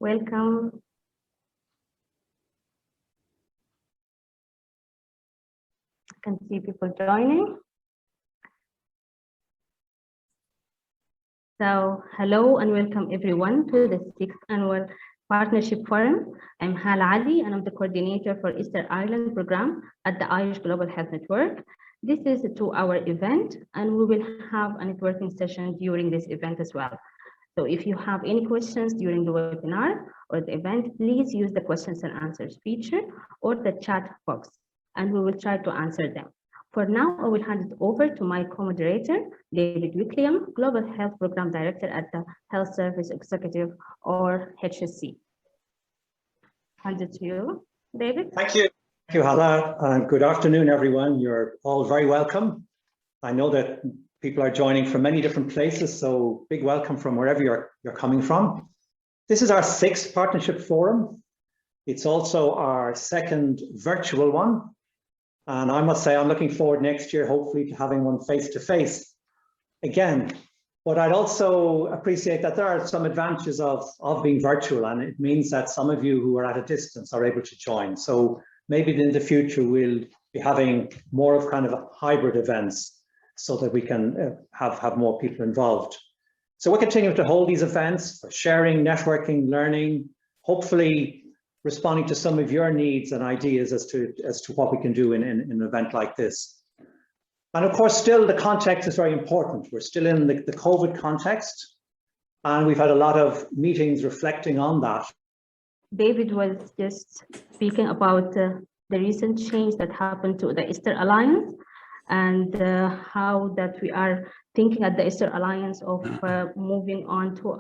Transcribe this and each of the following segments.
Welcome. I can see people joining. So, hello and welcome everyone to the 6th Annual Partnership Forum. I'm Hala Ali and I'm the coordinator for ESTHER Ireland program at the Irish Global Health Network. This is a 2-hour event and we will have a networking session during this event as well. So if you have any questions during the webinar or the event, please use the questions and answers feature or the chat box, and we will try to answer them. For now, I will hand it over to my co-moderator, David Wickham, Global Health Program Director at the Health Service Executive or HSC. Hand it to you, David. Thank you. Thank you, Hala. Good afternoon, everyone. You're all very welcome. I know that people are joining from many different places, so big welcome from wherever you're coming from. This is our 6th Partnership Forum. It's also our second virtual one. And I must say, I'm looking forward next year, hopefully, to having one face-to-face again. But I'd also appreciate that there are some advantages of being virtual, and it means that some of you who are at a distance are able to join. So maybe in the future, we'll be having more of kind of a hybrid events so that we can have more people involved. So we're continuing to hold these events for sharing, networking, learning, hopefully responding to some of your needs and ideas as to what we can do in an event like this. And of course, still the context is very important. We're still in the COVID context, and we've had a lot of meetings reflecting on that. David was just speaking about the recent change that happened to the ESTHER Alliance, and how that we are thinking at the ESTHER Alliance of moving on to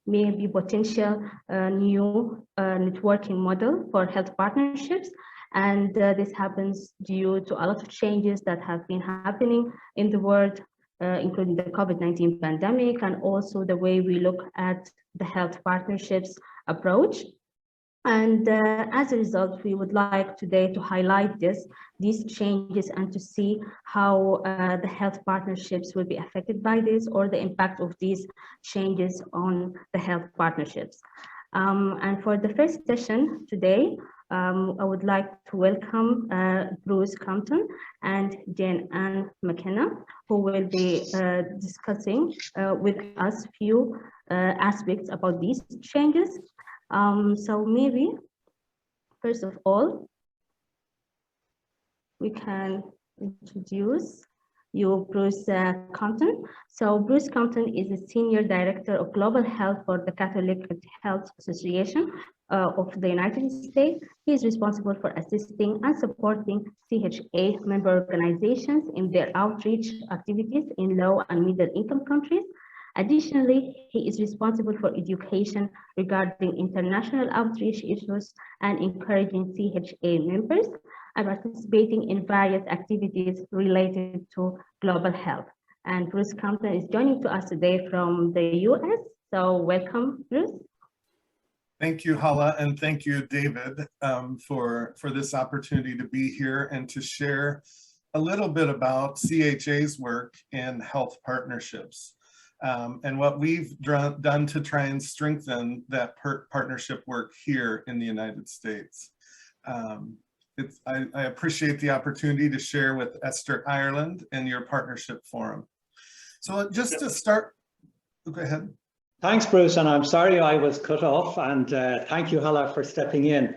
maybe potential new networking model for health partnerships. And this happens due to a lot of changes that have been happening in the world, including the COVID-19 pandemic, and also the way we look at the health partnerships approach. And as a result, we would like today to highlight these changes and to see how the health partnerships will be affected by this, or the impact of these changes on the health partnerships. And for the first session today, I would like to welcome Bruce Compton and Jane Ann McKenna, who will be discussing with us a few aspects about these changes. So maybe, first of all, we can introduce you, Bruce Compton. So Bruce Compton is the Senior Director of Global Health for the Catholic Health Association of the United States. He is responsible for assisting and supporting CHA member organizations in their outreach activities in low and middle income countries. Additionally, he is responsible for education regarding international outreach issues and encouraging CHA members and participating in various activities related to global health. And Bruce Compton is joining to us today from the US. So welcome, Bruce. Thank you, Hala, and thank you, David, for this opportunity to be here and to share a little bit about CHA's work in health partnerships. And what we've done to try and strengthen that partnership work here in the United States. I appreciate the opportunity to share with ESTHER Ireland and your partnership forum. So just to start, go ahead. Thanks, Bruce, and I'm sorry I was cut off, and thank you, Hala, for stepping in,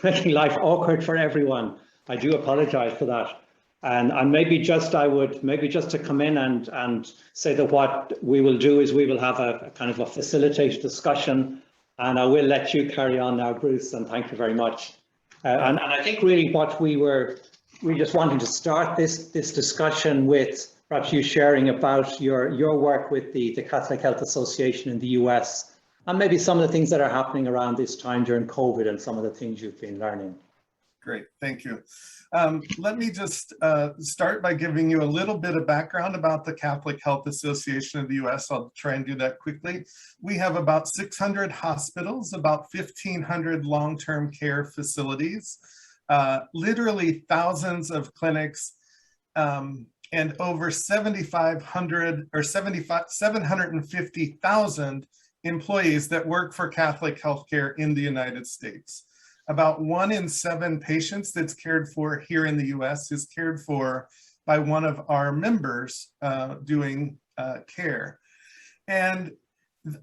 making life awkward for everyone. I do apologize for that. And maybe just to come in and say that what we will do is we will have a kind of a facilitated discussion, and I will let you carry on now, Bruce, and thank you very much. And I think really what we just wanting to start this discussion with perhaps you sharing about your work with the Catholic Health Association in the US, and maybe some of the things that are happening around this time during COVID and some of the things you've been learning. Great, thank you. Let me just start by giving you a little bit of background about the Catholic Health Association of the US. I'll try and do that quickly. We have about 600 hospitals, about 1,500 long-term care facilities, literally thousands of clinics, and over 750,000 employees that work for Catholic healthcare in the United States. About 1 in 7 patients that's cared for here in the US is cared for by one of our members doing care. And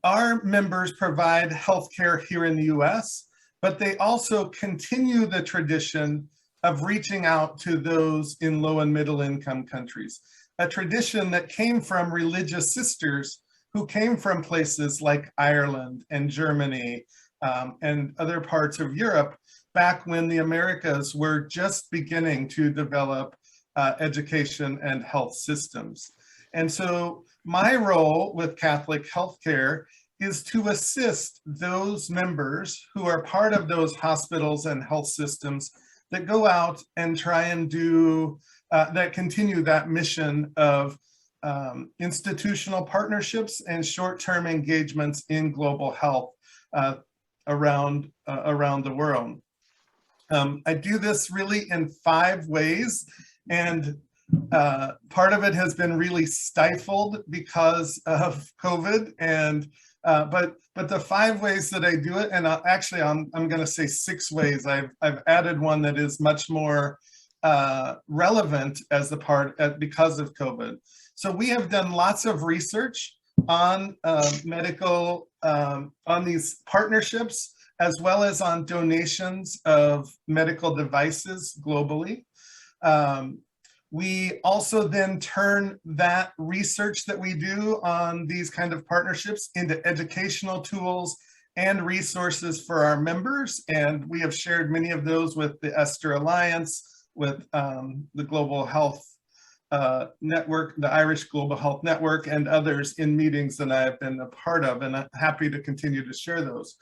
our members provide healthcare here in the US, but they also continue the tradition of reaching out to those in low and middle income countries, a tradition that came from religious sisters who came from places like Ireland and Germany and other parts of Europe back when the Americas were just beginning to develop education and health systems. And so my role with Catholic healthcare is to assist those members who are part of those hospitals and health systems that go out and try and do, that continue that mission of institutional partnerships and short-term engagements in global health around the world. I do this really in 5 ways, and part of it has been really stifled because of COVID, and but the 5 ways that I do it, and actually I'm going to say 6 ways. I've added one that is much more relevant as because of COVID. So we have done lots of research on on these partnerships, as well as on donations of medical devices globally. We also then turn that research that we do on these kind of partnerships into educational tools and resources for our members. And we have shared many of those with the ESTHER Alliance, with the Global Health Network, the Irish Global Health Network, and others in meetings that I've been a part of, and I'm happy to continue to share those.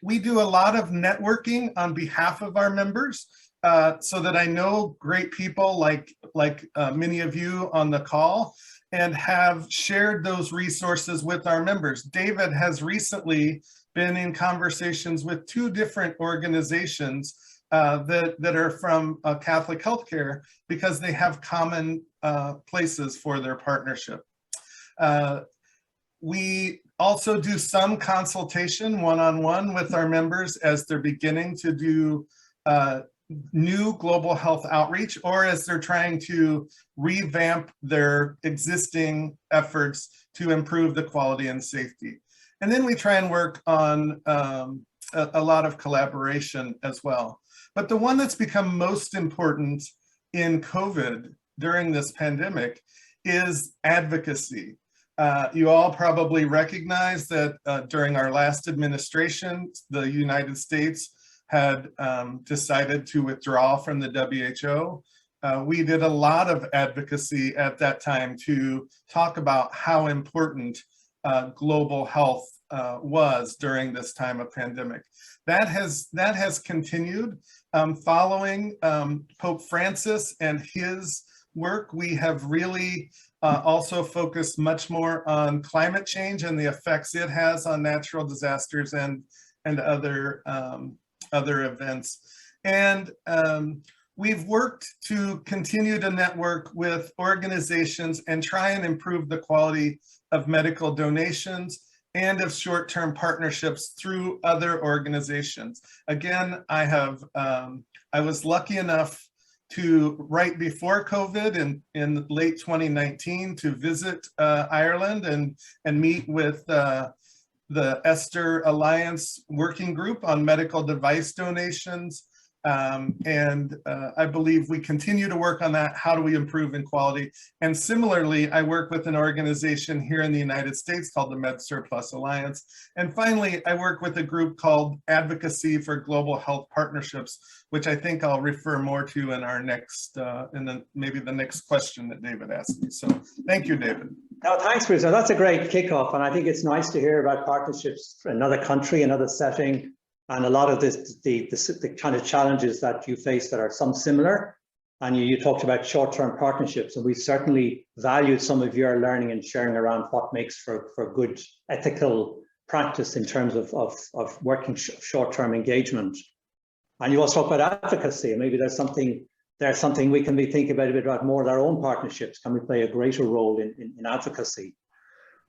We do a lot of networking on behalf of our members. So that I know great people like many of you on the call, and have shared those resources with our members. David has recently been in conversations with 2 different organizations that are from Catholic healthcare, because they have common places for their partnership. We also do some consultation one-on-one with our members as they're beginning to do new global health outreach, or as they're trying to revamp their existing efforts to improve the quality and safety. And then we try and work on a lot of collaboration as well. But the one that's become most important in COVID during this pandemic is advocacy. You all probably recognize that during our last administration, the United States had decided to withdraw from the WHO. We did a lot of advocacy at that time to talk about how important global health was during this time of pandemic. That has continued. Following Pope Francis and his work, we have really also focused much more on climate change and the effects it has on natural disasters and other events. And we've worked to continue to network with organizations and try and improve the quality of medical donations and of short-term partnerships through other organizations. Again, I was lucky enough to, right before COVID in late 2019, to visit Ireland and meet with the ESTHER Alliance Working Group on medical device donations. I believe we continue to work on that. How do we improve in quality? And similarly, I work with an organization here in the United States called the MedSurplus Alliance. And finally, I work with a group called Advocacy for Global Health Partnerships, which I think I'll refer more to in our next, maybe the next question that David asked me. So thank you, David. No, thanks, Bruce. Now, that's a great kickoff. And I think it's nice to hear about partnerships for another country, another setting, and a lot of the kind of challenges that you face that are some similar. And you talked about short-term partnerships, and we certainly valued some of your learning and sharing around what makes for good ethical practice in terms of working short-term engagement. And you also talk about advocacy, and maybe there's something we can be thinking about a bit about more of our own partnerships. Can we play a greater role in advocacy?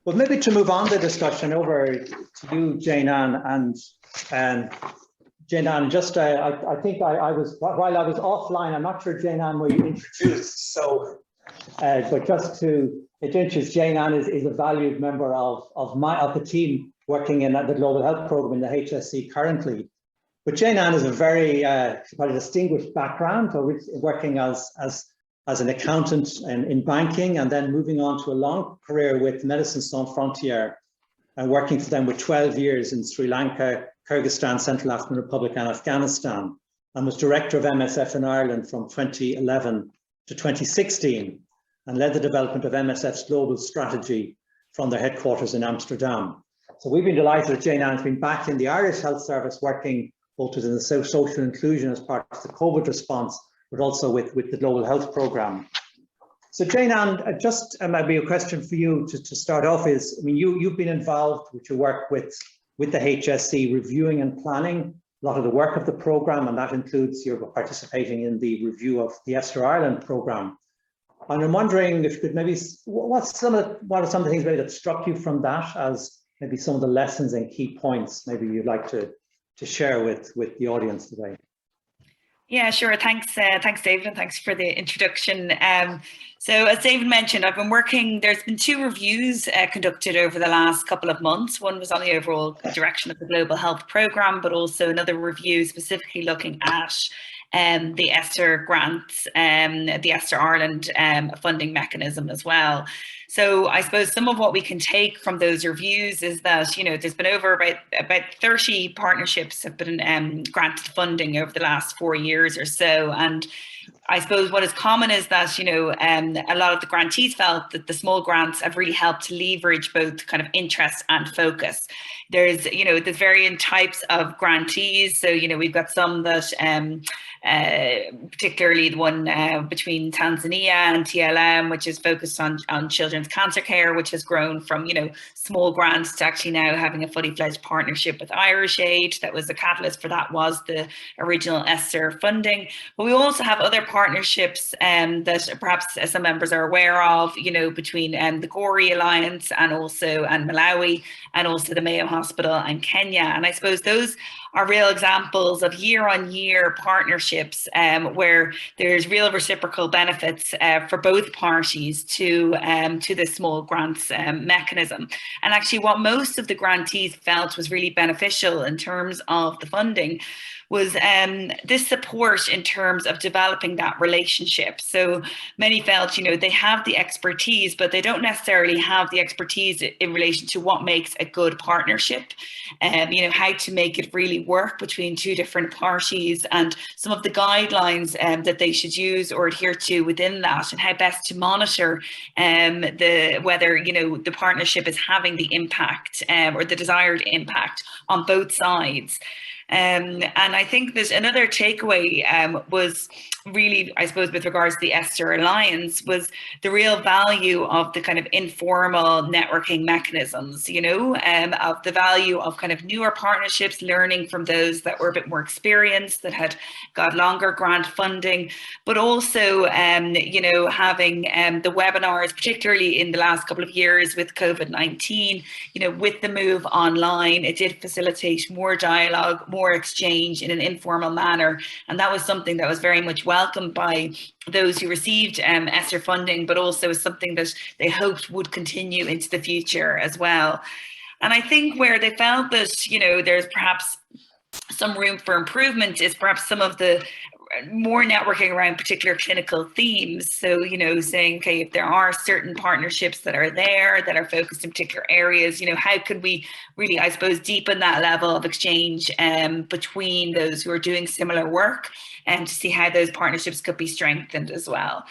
Well, maybe to move on the discussion over to you, Jane Ann, and Jane Ann, just I think I was, while I was offline, I'm not sure, Jane Ann, were you introduced? So, but just to introduce, Jane Ann is a valued member of the team working in the Global Health Programme in the HSC currently. But Jane Ann is a very quite a distinguished background, working as an accountant in banking, and then moving on to a long career with Médecins Sans Frontières, and working for them with 12 years in Sri Lanka, Kyrgyzstan, Central African Republic, and Afghanistan, and was director of MSF in Ireland from 2011 to 2016, and led the development of MSF's global strategy from their headquarters in Amsterdam. So we've been delighted that Jane Ann has been back in the Irish Health Service, working both within the social inclusion as part of the COVID response, but also with the Global Health Programme. So Jane Ann, just maybe a question for you to start off is, I mean, you've been involved with your work with the HSC, reviewing and planning a lot of the work of the programme, and that includes your participating in the review of the ESTHER Ireland programme. And I'm wondering if you could maybe, what are some of the things maybe that struck you from that as maybe some of the lessons and key points maybe you'd like to share with the audience today? Yeah, sure. Thanks, David, and thanks for the introduction. So as David mentioned, I've been working, there's been 2 reviews conducted over the last couple of months. One was on the overall direction of the Global Health Programme, but also another review specifically looking at the ESTHER grants, the ESTHER Ireland funding mechanism as well. So I suppose some of what we can take from those reviews is that, you know, there's been over about 30 partnerships have been granted funding over the last 4 years or so. And I suppose what is common is that, you know, a lot of the grantees felt that the small grants have really helped to leverage both kind of interest and focus. There's, you know, there's varying types of grantees. So, you know, we've got some that, particularly the one between Tanzania and TLM, which is focused on children's cancer care, which has grown from, you know, small grants to actually now having a fully fledged partnership with Irish Aid. That was the catalyst for that, was the original ESTHER funding. But we also have other partnerships that perhaps some members are aware of, you know, between the Gori Alliance and Malawi, and also the Mayo Hospital and Kenya. And I suppose those are real examples of year-on-year partnerships where there's real reciprocal benefits for both parties to the small grants mechanism. And actually what most of the grantees felt was really beneficial in terms of the funding was this support in terms of developing that relationship. So many felt, you know, they have the expertise, but they don't necessarily have the expertise in relation to what makes a good partnership, you know, how to make it really work between 2 different parties, and some of the guidelines that they should use or adhere to within that, and how best to monitor whether, you know, the partnership is having the impact or the desired impact on both sides. And I think there's another takeaway was really, I suppose, with regards to the ESTHER Alliance, was the real value of the kind of informal networking mechanisms, you know, of the value of kind of newer partnerships, learning from those that were a bit more experienced, that had got longer grant funding, but also, you know, having the webinars, particularly in the last couple of years with COVID-19, you know, with the move online, it did facilitate more dialogue, more exchange in an informal manner. And that was something that was very much welcomed by those who received ESTHER funding, but also is something that they hoped would continue into the future as well. And I think where they felt that, you know, there's perhaps some room for improvement is perhaps some of the more networking around particular clinical themes. So, you know, saying, okay, if there are certain partnerships that are there that are focused in particular areas, you know, how could we really, I suppose, deepen that level of exchange between those who are doing similar work, and to see how those partnerships could be strengthened as well.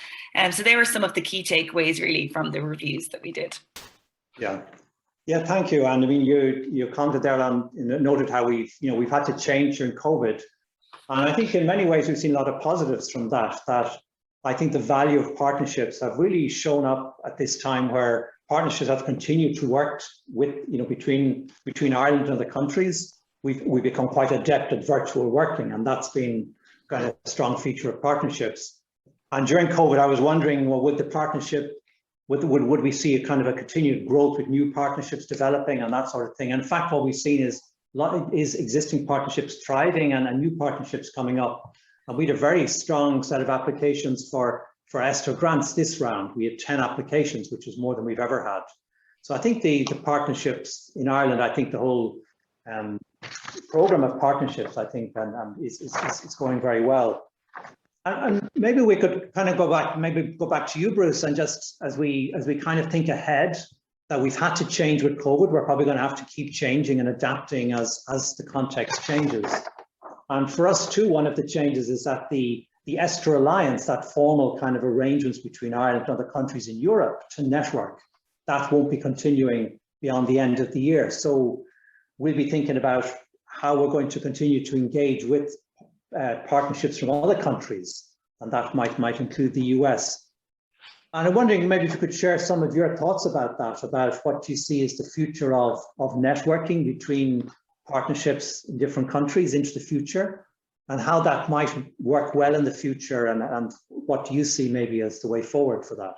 So they were some of the key takeaways really from the reviews that we did. Yeah, thank you. And I mean, you commented there on, noted how we've had to change during COVID. And I think in many ways we've seen a lot of positives from that I think the value of partnerships have really shown up at this time, where partnerships have continued to work with, you know, between Ireland and other countries. We've become quite adept at virtual working, and that's been kind of a strong feature of partnerships. And during COVID, I was wondering, well, would the partnership would we see a kind of a continued growth with new partnerships developing and that sort of thing? And in fact, what we've seen is existing partnerships thriving and new partnerships coming up. And we had a very strong set of applications for ESTHER grants this round. We had 10 applications, which is more than we've ever had. So I think the partnerships in Ireland, I think the whole program of partnerships, I think, is going very well. And maybe we could kind of go back to you, Bruce, and just as we kind of think ahead, that we've had to change with COVID, we're probably going to have to keep changing and adapting as the context changes. And for us too, one of the changes is that the ESTHER Alliance, that formal kind of arrangements between Ireland and other countries in Europe to network, that won't be continuing beyond the end of the year. So we'll be thinking about how we're going to continue to engage with partnerships from other countries, and that might include the US. And I'm wondering maybe if you could share some of your thoughts about that, about what you see as the future of networking between partnerships in different countries into the future, and how that might work well in the future, and what do you see maybe as the way forward for that?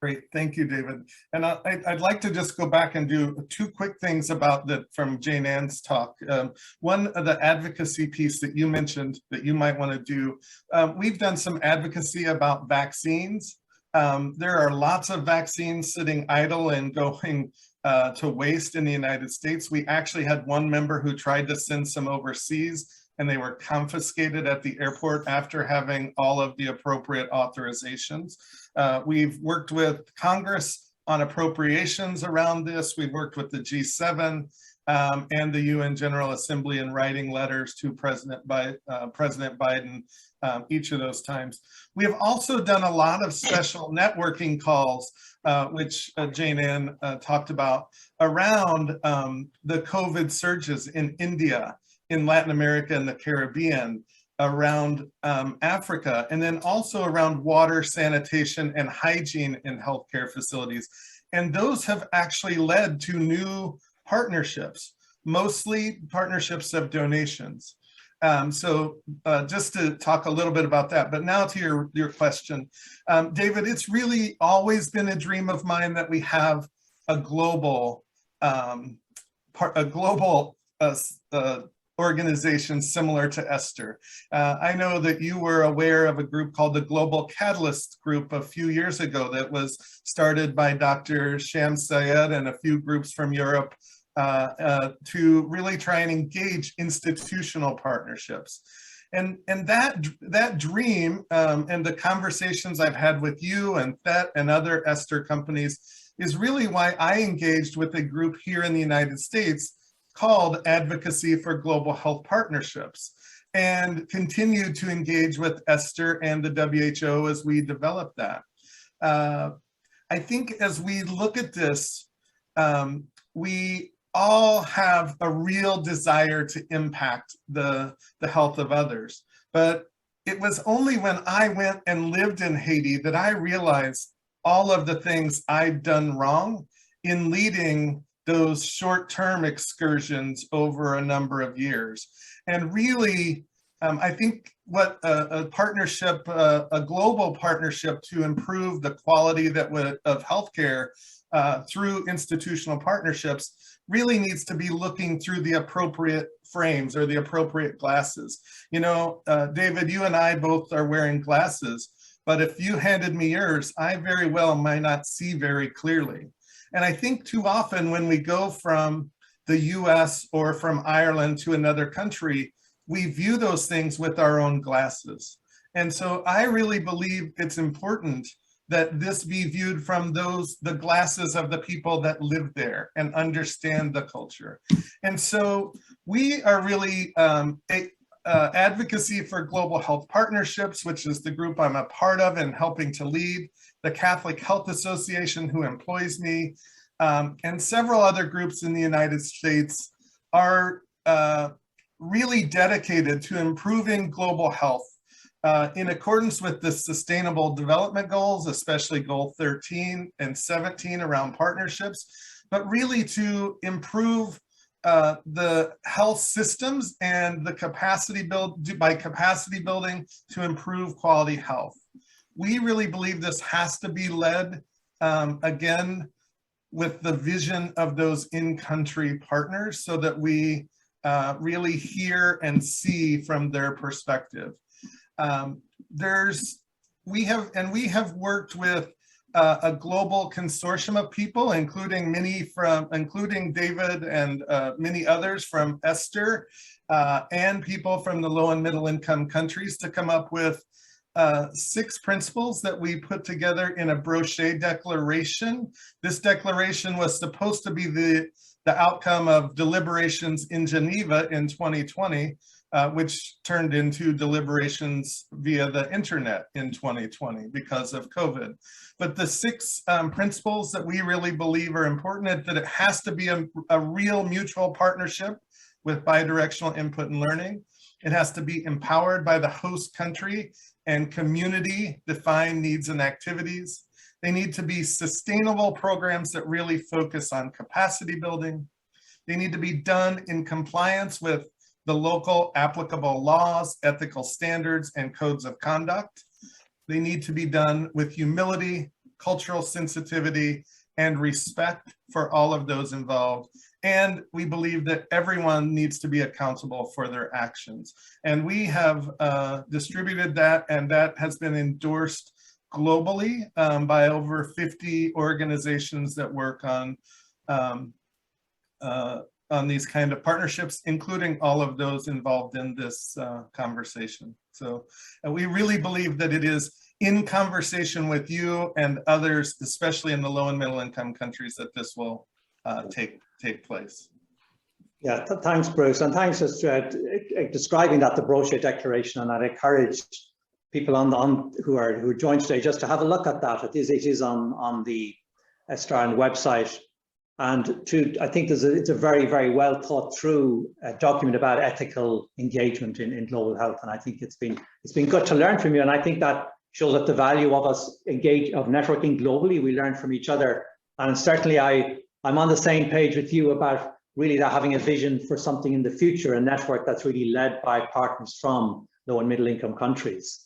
Great, thank you, David. And I'd like to just go back and do two quick things about that from Jane Ann's talk. One, the advocacy piece that you mentioned that you might want to do. We've done some advocacy about vaccines. There are lots of vaccines sitting idle and going to waste in the United States. We actually had one member who tried to send some overseas, and they were confiscated at the airport after having all of the appropriate authorizations. We've worked with Congress on appropriations around this. We've worked with the G7 and the UN General Assembly in writing letters to President Biden each of those times. We have also done a lot of special networking calls, which Jane Ann talked about, around the COVID surges in India, in Latin America and the Caribbean, around Africa, and then also around water, sanitation, and hygiene in healthcare facilities. And those have actually led to new partnerships, mostly partnerships of donations. So just to talk a little bit about that, but now to your question. David, it's really always been a dream of mine that we have a global organization similar to ESTHER. I know that you were aware of a group called the Global Catalyst Group a few years ago that was started by Dr. Shams Sayed and a few groups from Europe to really try and engage institutional partnerships. And that dream and the conversations I've had with you and THET and other ESTHER companies is really why I engaged with a group here in the United States called Advocacy for Global Health Partnerships, and continued to engage with ESTHER and the WHO as we develop that. I think as we look at this, we all have a real desire to impact the health of others. But it was only when I went and lived in Haiti that I realized all of the things I'd done wrong in leading those short-term excursions over a number of years. And really, I think what a partnership, a global partnership to improve the quality of healthcare through institutional partnerships really needs to be looking through the appropriate frames or the appropriate glasses. You know, David, you and I both are wearing glasses, but if you handed me yours, I very well might not see very clearly. And I think too often when we go from the US or from Ireland to another country, we view those things with our own glasses. And so I really believe it's important that this be viewed from the glasses of the people that live there and understand the culture. And so we are really Advocacy for Global Health Partnerships, which is the group I'm a part of and helping to lead, the Catholic Health Association, who employs me, and several other groups in the United States are really dedicated to improving global health in accordance with the Sustainable Development Goals, especially Goal 13 and 17 around partnerships, but really to improve the health systems and the capacity building to improve quality health. We really believe this has to be led again, with the vision of those in-country partners so that we really hear and see from their perspective. We have worked with a global consortium of people, including David and many others from ESTHER, and people from the low and middle income countries to come up with 6 principles that we put together in a brochure declaration. This declaration was supposed to be the outcome of deliberations in Geneva in 2020, which turned into deliberations via the internet in 2020 because of COVID. But the 6 principles that we really believe are important, that it has to be a real mutual partnership with bidirectional input and learning. It has to be empowered by the host country and community defined needs and activities. They need to be sustainable programs that really focus on capacity building. They need to be done in compliance with the local applicable laws, ethical standards, and codes of conduct. They need to be done with humility, cultural sensitivity, and respect for all of those involved. And we believe that everyone needs to be accountable for their actions. And we have distributed that, and that has been endorsed globally by over 50 organizations that work on these kind of partnerships, including all of those involved in this conversation. So we really believe that it is in conversation with you and others, especially in the low and middle income countries, that this will take place. Yeah, thanks, Bruce, and thanks for describing that, the brochure declaration, and I'd encourage people who joined today just to have a look at that. It is on the ESTHER Ireland website, and I think it's a very, very well thought through document about ethical engagement in global health, and I think it's been good to learn from you, and I think that shows that the value of us of networking globally. We learn from each other, and certainly I'm on the same page with you about really that having a vision for something in the future, a network that's really led by partners from low and middle income countries.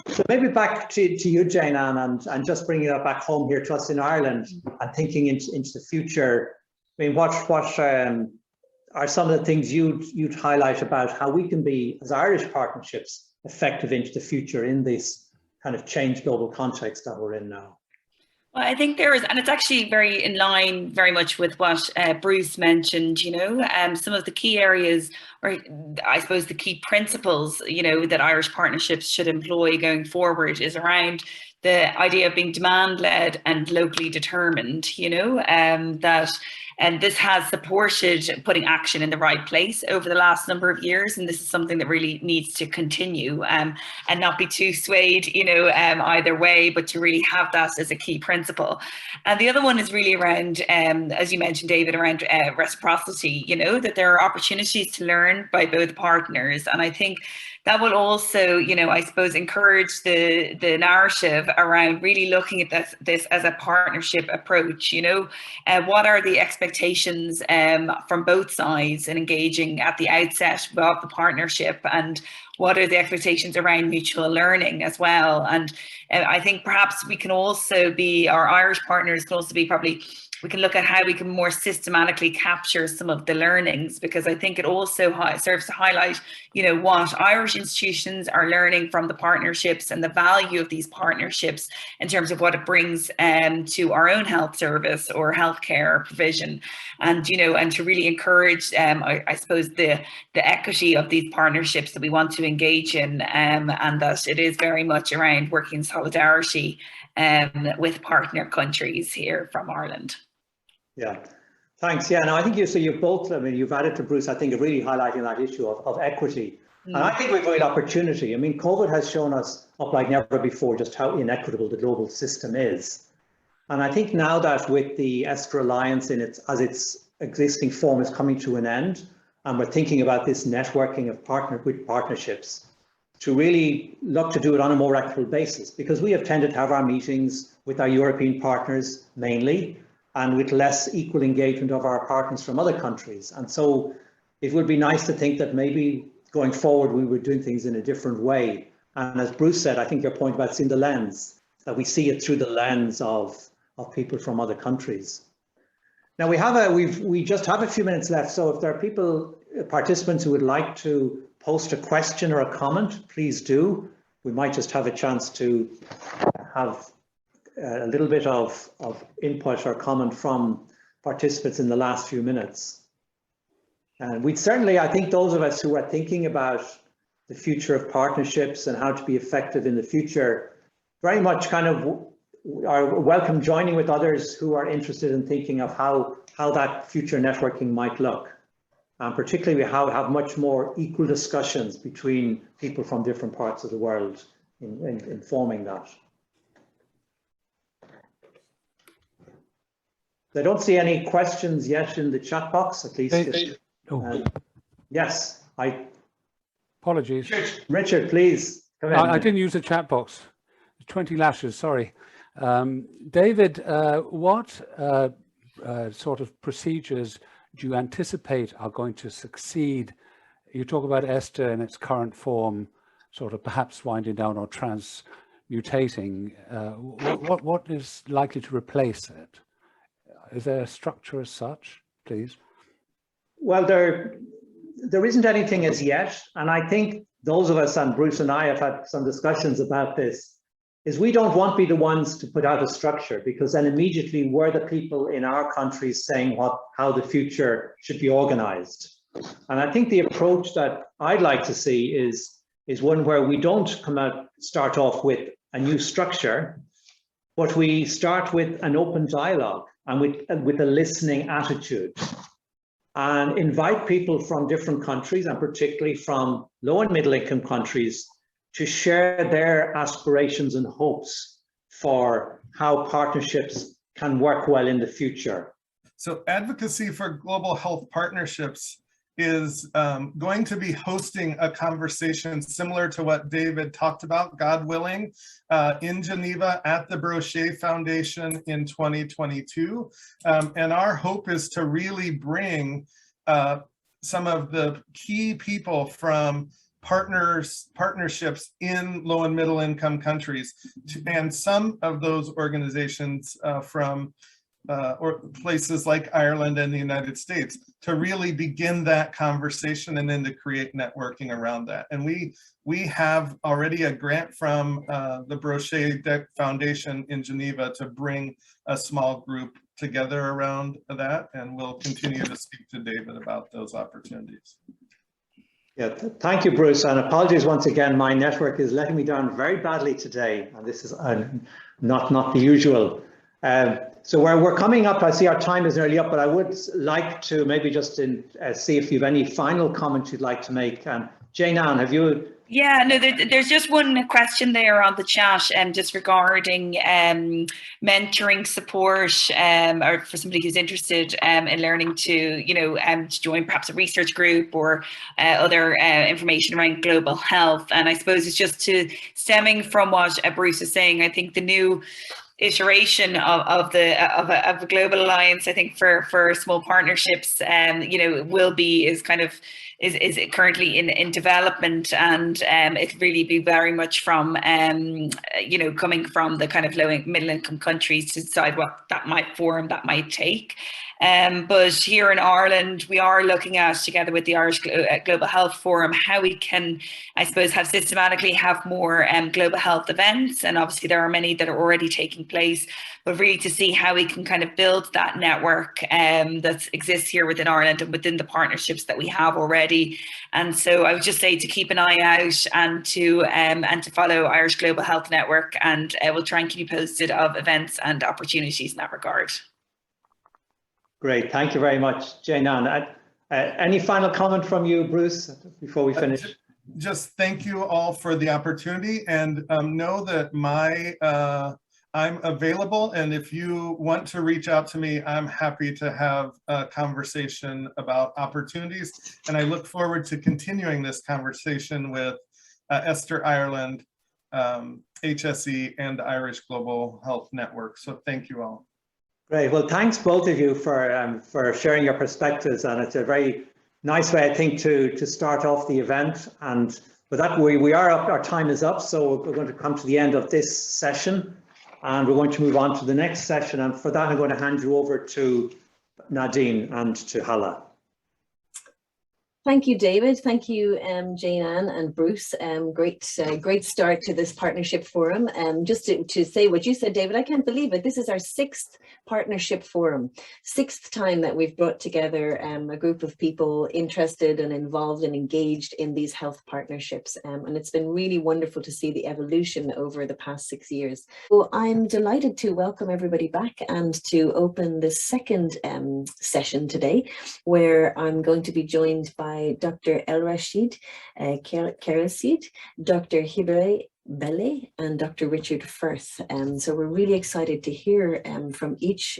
So maybe back to you, Jane Ann, and just bringing that back home here to us in Ireland and thinking into the future. I mean, what are some of the things you'd highlight about how we can be, as Irish partnerships, effective into the future in this kind of changed global context that we're in now? Well, I think there is, and it's actually very in line very much with what Bruce mentioned, some of the key areas, or I suppose the key principles, that Irish partnerships should employ going forward is around the idea of being demand-led and locally determined, and this has supported putting action in the right place over the last number of years. And this is something that really needs to continue and not be too swayed, either way, but to really have that as a key principle. And the other one is really around, as you mentioned, David, around reciprocity, that there are opportunities to learn by both partners. And I think that will also, I suppose, encourage the narrative around really looking at this as a partnership approach. What are the expectations from both sides in engaging at the outset of the partnership, and what are the expectations around mutual learning as well? And I think perhaps we can also be, our Irish partners can also be we can look at how we can more systematically capture some of the learnings, because I think it also serves to highlight, what Irish institutions are learning from the partnerships and the value of these partnerships in terms of what it brings to our own health service or healthcare provision, and and to really encourage, I suppose, the equity of these partnerships that we want to engage in, and that it is very much around working in solidarity with partner countries here from Ireland. Yeah, thanks. Yeah, no, I think you've both, you've added to Bruce, I think, really highlighting that issue of equity. And I think we've a real opportunity. I mean, COVID has shown us up like never before just how inequitable the global system is. And I think now that with the ESTHER Alliance as its existing form is coming to an end, and we're thinking about this networking of partnerships, to really look to do it on a more equitable basis, because we have tended to have our meetings with our European partners mainly, and with less equal engagement of our partners from other countries. And so it would be nice to think that maybe going forward we were doing things in a different way. And as Bruce said, I think your point about seeing the lens, that we see it through the lens of people from other countries. Now we just have a few minutes left, so if there are people, participants who would like to post a question or a comment, please do. We might just have a chance to have a little bit of input or comment from participants in the last few minutes. And we'd certainly, I think those of us who are thinking about the future of partnerships and how to be effective in the future, very much kind of are welcome joining with others who are interested in thinking of how that future networking might look. And particularly how have much more equal discussions between people from different parts of the world in forming that. I don't see any questions yet in the chat box, at least. Yes, Apologies. Richard, please. Come in. I didn't use the chat box. 20 lashes, sorry. David, what sort of procedures do you anticipate are going to succeed? You talk about ESTHER in its current form, sort of perhaps winding down or transmutating. What is likely to replace it? Is there a structure as such, please? Well, there isn't anything as yet. And I think those of us, and Bruce and I have had some discussions about this, is we don't want to be the ones to put out a structure, because then immediately we're the people in our countries saying how the future should be organized. And I think the approach that I'd like to see is one where we don't start off with a new structure, but we start with an open dialogue and with a listening attitude, and invite people from different countries, and particularly from low and middle income countries, to share their aspirations and hopes for how partnerships can work well in the future. So Advocacy for Global Health Partnerships is going to be hosting a conversation similar to what David talked about, God willing, in Geneva at the Brochet Foundation in 2022. And our hope is to really bring some of the key people from partnerships in low and middle income countries, and some of those organizations from or places like Ireland and the United States, to really begin that conversation and then to create networking around that. And we have already a grant from the Brochet Foundation in Geneva to bring a small group together around that, and we'll continue to speak to David about those opportunities. Yeah, thank you, Bruce, and apologies once again. My network is letting me down very badly today, and this is not the usual. So we're coming up, I see our time is nearly up, but I would like to maybe just see if you have any final comments you'd like to make. Jane Ann, have you? Yeah, no, there's just one question there on the chat, just regarding mentoring support, or for somebody who's interested in learning to, to join perhaps a research group or other information around global health. And I suppose it's just stemming from what Bruce is saying. I think the new iteration of a global alliance, I think for small partnerships, is currently in development, and it really be very much from coming from the kind of low and middle income countries to decide what that might take. But here in Ireland, we are looking at, together with the Irish Global Health Forum, how we can, I suppose, systematically have more global health events. And obviously there are many that are already taking place, but really to see how we can kind of build that network that exists here within Ireland and within the partnerships that we have already. And so I would just say to keep an eye out and to follow Irish Global Health Network, and we'll try and keep you posted of events and opportunities in that regard. Great, thank you very much, Jane Ann. Any final comment from you, Bruce, before we finish? Just thank you all for the opportunity, and know that I'm available, and if you want to reach out to me, I'm happy to have a conversation about opportunities, and I look forward to continuing this conversation with ESTHER Ireland, HSE, and Irish Global Health Network. So thank you all. Great. Well, thanks both of you for sharing your perspectives, and it's a very nice way, I think, to start off the event. And with that, we are up. Our time is up, so we're going to come to the end of this session. and we're going to move on to the next session. And for that, I'm going to hand you over to Nadine and to Hala. Thank you, David. Thank you, Jane Ann and Bruce. Great start to this partnership forum. Just to say what you said, David, I can't believe it. This is our 6th partnership forum, 6th time that we've brought together a group of people interested and involved and engaged in these health partnerships. And it's been really wonderful to see the evolution over the past 6 years. So I'm delighted to welcome everybody back and to open the second session today, where I'm going to be joined by Dr. El-Rashid Kerasid, Dr. Hibre Bellay, and Dr. Richard Firth. So we're really excited to hear from each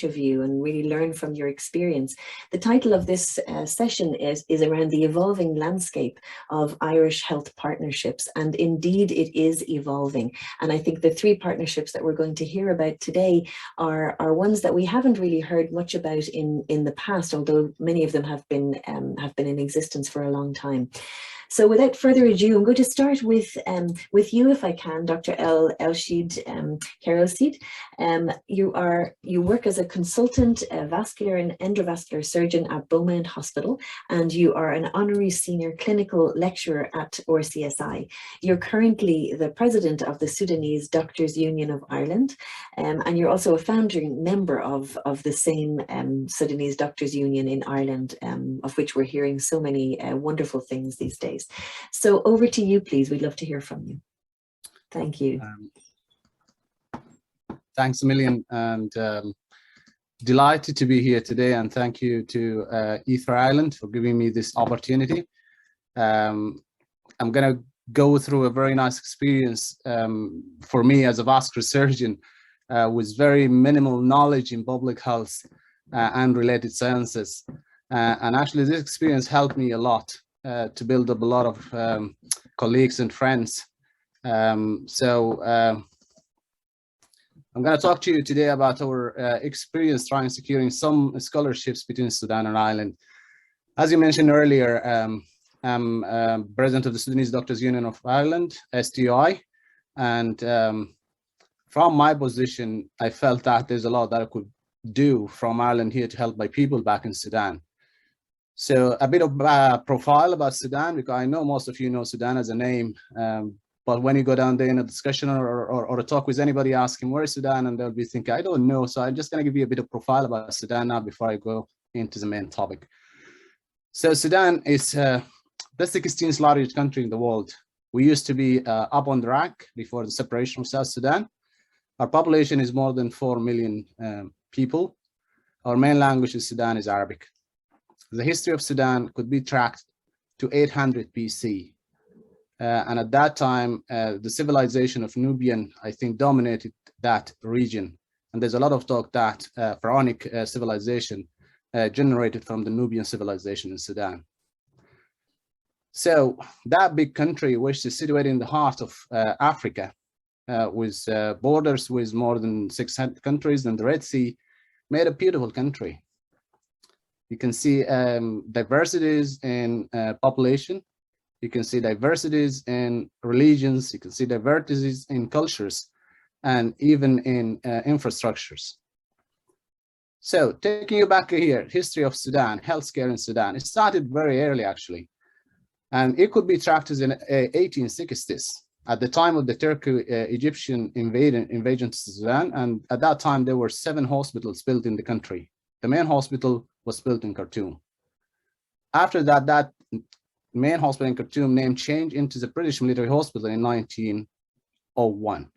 of you and really learn from your experience. The title of this session is around the evolving landscape of Irish health partnerships, and indeed it is evolving. And I think the 3 partnerships that we're going to hear about today are ones that we haven't really heard much about in the past, although many of them have been in existence for a long time. So without further ado, I'm going to start with you, if I can, Dr. El-Rashid Kerasid. You work as a consultant vascular and endovascular surgeon at Beaumont Hospital, and you are an honorary senior clinical lecturer at RCSI. You're currently the president of the Sudanese Doctors Union of Ireland, and you're also a founding member of the same Sudanese Doctors Union in Ireland, of which we're hearing so many wonderful things these days. So over to you, please. We'd love to hear from you. Thank you. Thanks a million, and delighted to be here today, and thank you to ESTHER Ireland for giving me this opportunity. I'm going to go through a very nice experience for me as a vascular surgeon with very minimal knowledge in public health and related sciences. And actually this experience helped me a lot to build up a lot of colleagues and friends. I'm going to talk to you today about our experience trying securing some scholarships between Sudan and Ireland. As you mentioned earlier, I'm president of the Sudanese Doctors Union of Ireland, STI, and from my position, I felt that there's a lot that I could do from Ireland here to help my people back in Sudan. So a bit of profile about Sudan, because I know most of you know Sudan as a name, but when you go down there in a discussion or a talk with anybody asking where is Sudan, and they'll be thinking, I don't know. So I'm just going to give you a bit of profile about Sudan now before I go into the main topic. So Sudan is the 16th largest country in the world. We used to be up on the rank before the separation of South Sudan. Our population is more than 4 million people. Our main language in Sudan is Arabic. The history of Sudan could be tracked to 800 BC. And at that time, the civilization of Nubian, I think, dominated that region. And there's a lot of talk that pharaonic civilization generated from the Nubian civilization in Sudan. So that big country, which is situated in the heart of Africa, with borders with more than 600 countries and the Red Sea, made a beautiful country. You can see diversities in population. You can see diversities in religions. You can see diversities in cultures and even in infrastructures. So taking you back here, history of Sudan, healthcare in Sudan. It started very early, actually. And it could be tracked as in 1860s, at the time of the Turco-Egyptian invasion to Sudan. And at that time, there were 7 hospitals built in the country. The main hospital was built in Khartoum. After that, that main hospital in Khartoum name changed into the British Military Hospital in 1901.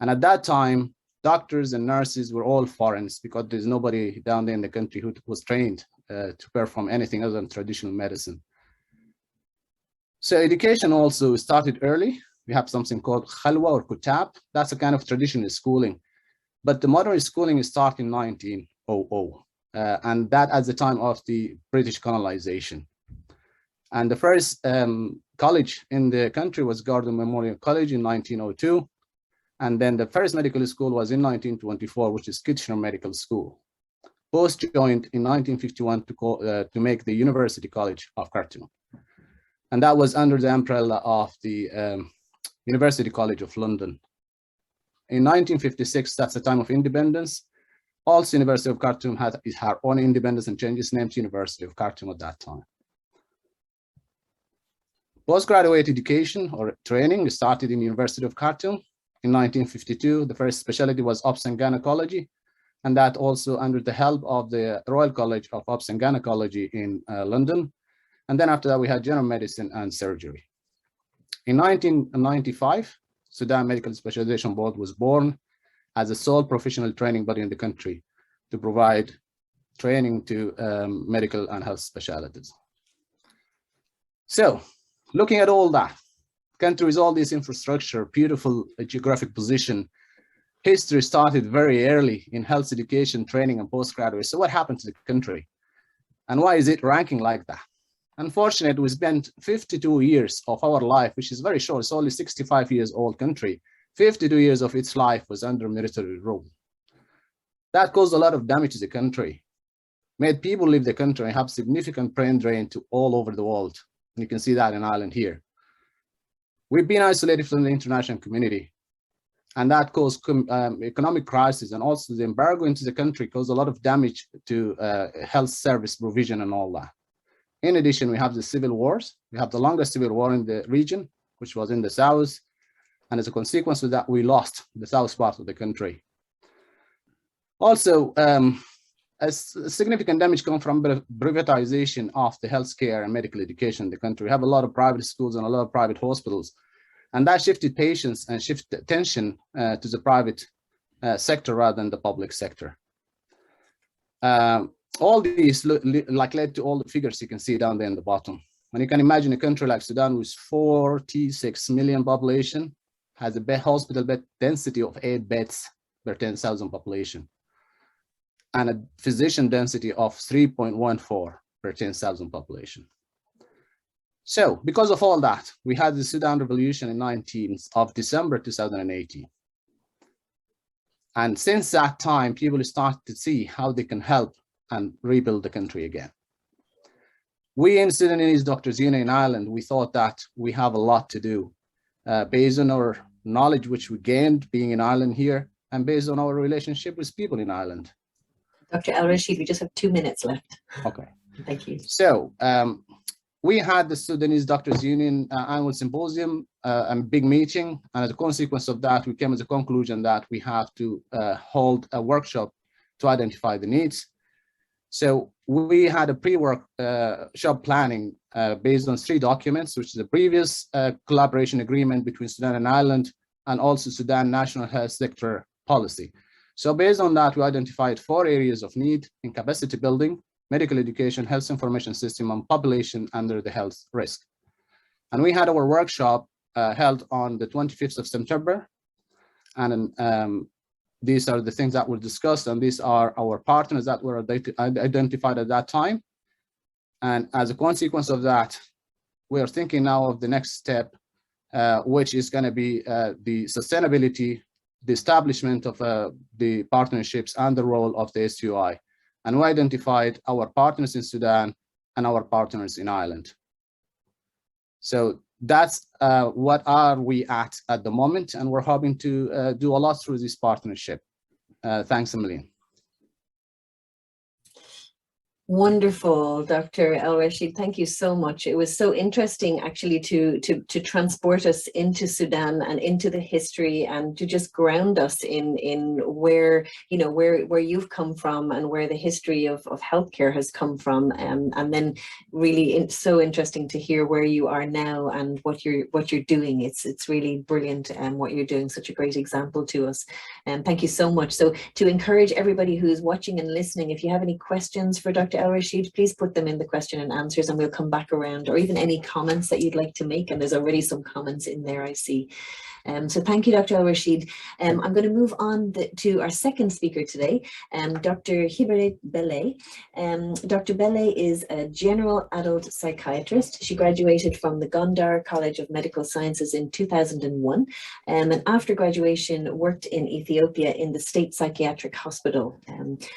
And at that time, doctors and nurses were all foreigners because there's nobody down there in the country who was trained to perform anything other than traditional medicine. So education also started early. We have something called khalwa or kutab. That's a kind of traditional schooling. But the modern schooling started in 1900. And that at the time of the British colonization. And the first college in the country was Gordon Memorial College in 1902. And then the first medical school was in 1924, which is Kitchener Medical School. Both joined in 1951 to make the University College of Khartoum. And that was under the umbrella of the University College of London. In 1956, that's the time of independence. Also, University of Khartoum had her own independence and changed its name to University of Khartoum at that time. Postgraduate education or training started in University of Khartoum. In 1952, the first specialty was obs and gynecology, and that also under the help of the Royal College of Obs and Gynecology in London. And then after that, we had general medicine and surgery. In 1995, Sudan Medical Specialization Board was born as a sole professional training body in the country to provide training to medical and health specialties. So, looking at all that, country with all this infrastructure, beautiful geographic position, history started very early in health education, training, and postgraduate. So what happened to the country? And why is it ranking like that? Unfortunately, we spent 52 years of our life, which is very short. It's only 65 years old country. 52 years of its life was under military rule. That caused a lot of damage to the country, made people leave the country and have significant brain drain to all over the world. And you can see that in Ireland here. We've been isolated from the international community, and that caused economic crisis, and also the embargo into the country caused a lot of damage to health service provision and all that. In addition, we have the civil wars. We have the longest civil war in the region, which was in the south, and as a consequence of that, we lost the south part of the country. Also, a significant damage comes from privatization of the healthcare and medical education in the country. We have a lot of private schools and a lot of private hospitals, and that shifted patients and shifted attention to the private sector rather than the public sector. All these led to all the figures you can see down there in the bottom. And you can imagine a country like Sudan with 46 million population has a hospital bed density of 8 beds per 10,000 population, and a physician density of 3.14 per 10,000 population. So because of all that, we had the Sudan Revolution in 19th of December 2018. And since that time, people start to see how they can help and rebuild the country again. We in Sudanese Doctors Union in Ireland, we thought that we have a lot to do based on our knowledge which we gained being in Ireland here, and based on our relationship with people in Ireland. Dr. El-Rashid, we just have 2 minutes left. Okay. Thank you. So we had the Sudanese Doctors Union annual symposium and big meeting, and as a consequence of that, we came to the conclusion that we have to hold a workshop to identify the needs. So we had a pre-workshop planning based on 3 documents, which is the previous collaboration agreement between Sudan and Ireland, and also Sudan National Health Sector Policy. So based on that, we identified 4 areas of need in capacity building, medical education, health information system, and population under the health risk. And we had our workshop held on the 25th of September. And these are the things that were discussed, and these are our partners that were identified at that time. And as a consequence of that, we are thinking now of the next step, which is going to be the sustainability, the establishment of the partnerships and the role of the SUI. And we identified our partners in Sudan and our partners in Ireland. So that's what are we at the moment, and we're hoping to do a lot through this partnership. Thanks a million. Wonderful, Dr. El-Rashid. Thank you so much. It was so interesting actually to transport us into Sudan and into the history, and to just ground us in where, you know, where you've come from and where the history of healthcare has come from. And then really so interesting to hear where you are now and what you're doing. It's really brilliant what you're doing, such a great example to us. And thank you so much. So to encourage everybody who's watching and listening, if you have any questions for Dr. El-Rashid, please put them in the question and answers, and we'll come back around, or even any comments that you'd like to make. And there's already some comments in there, I see. So thank you, Dr. El-Rashid. I'm going to move on to our second speaker today, Dr. Bellay. Dr. Bellay is a general adult psychiatrist. She graduated from the Gondar College of Medical Sciences in 2001, and after graduation worked in Ethiopia in the State Psychiatric Hospital.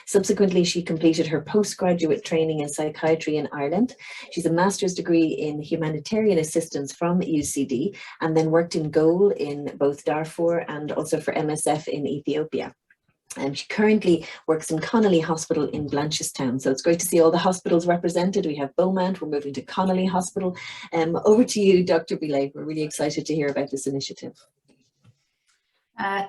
Subsequently, she completed her postgraduate postgraduate training in psychiatry in Ireland. She's a master's degree in humanitarian assistance from UCD, and then worked in Goal in both Darfur and also for MSF in Ethiopia. And she currently works in Connolly Hospital in Blanchardstown. So it's great to see all the hospitals represented. We have Beaumont, we're moving to Connolly Hospital. Over to you, Dr. Bellay. We're really excited to hear about this initiative.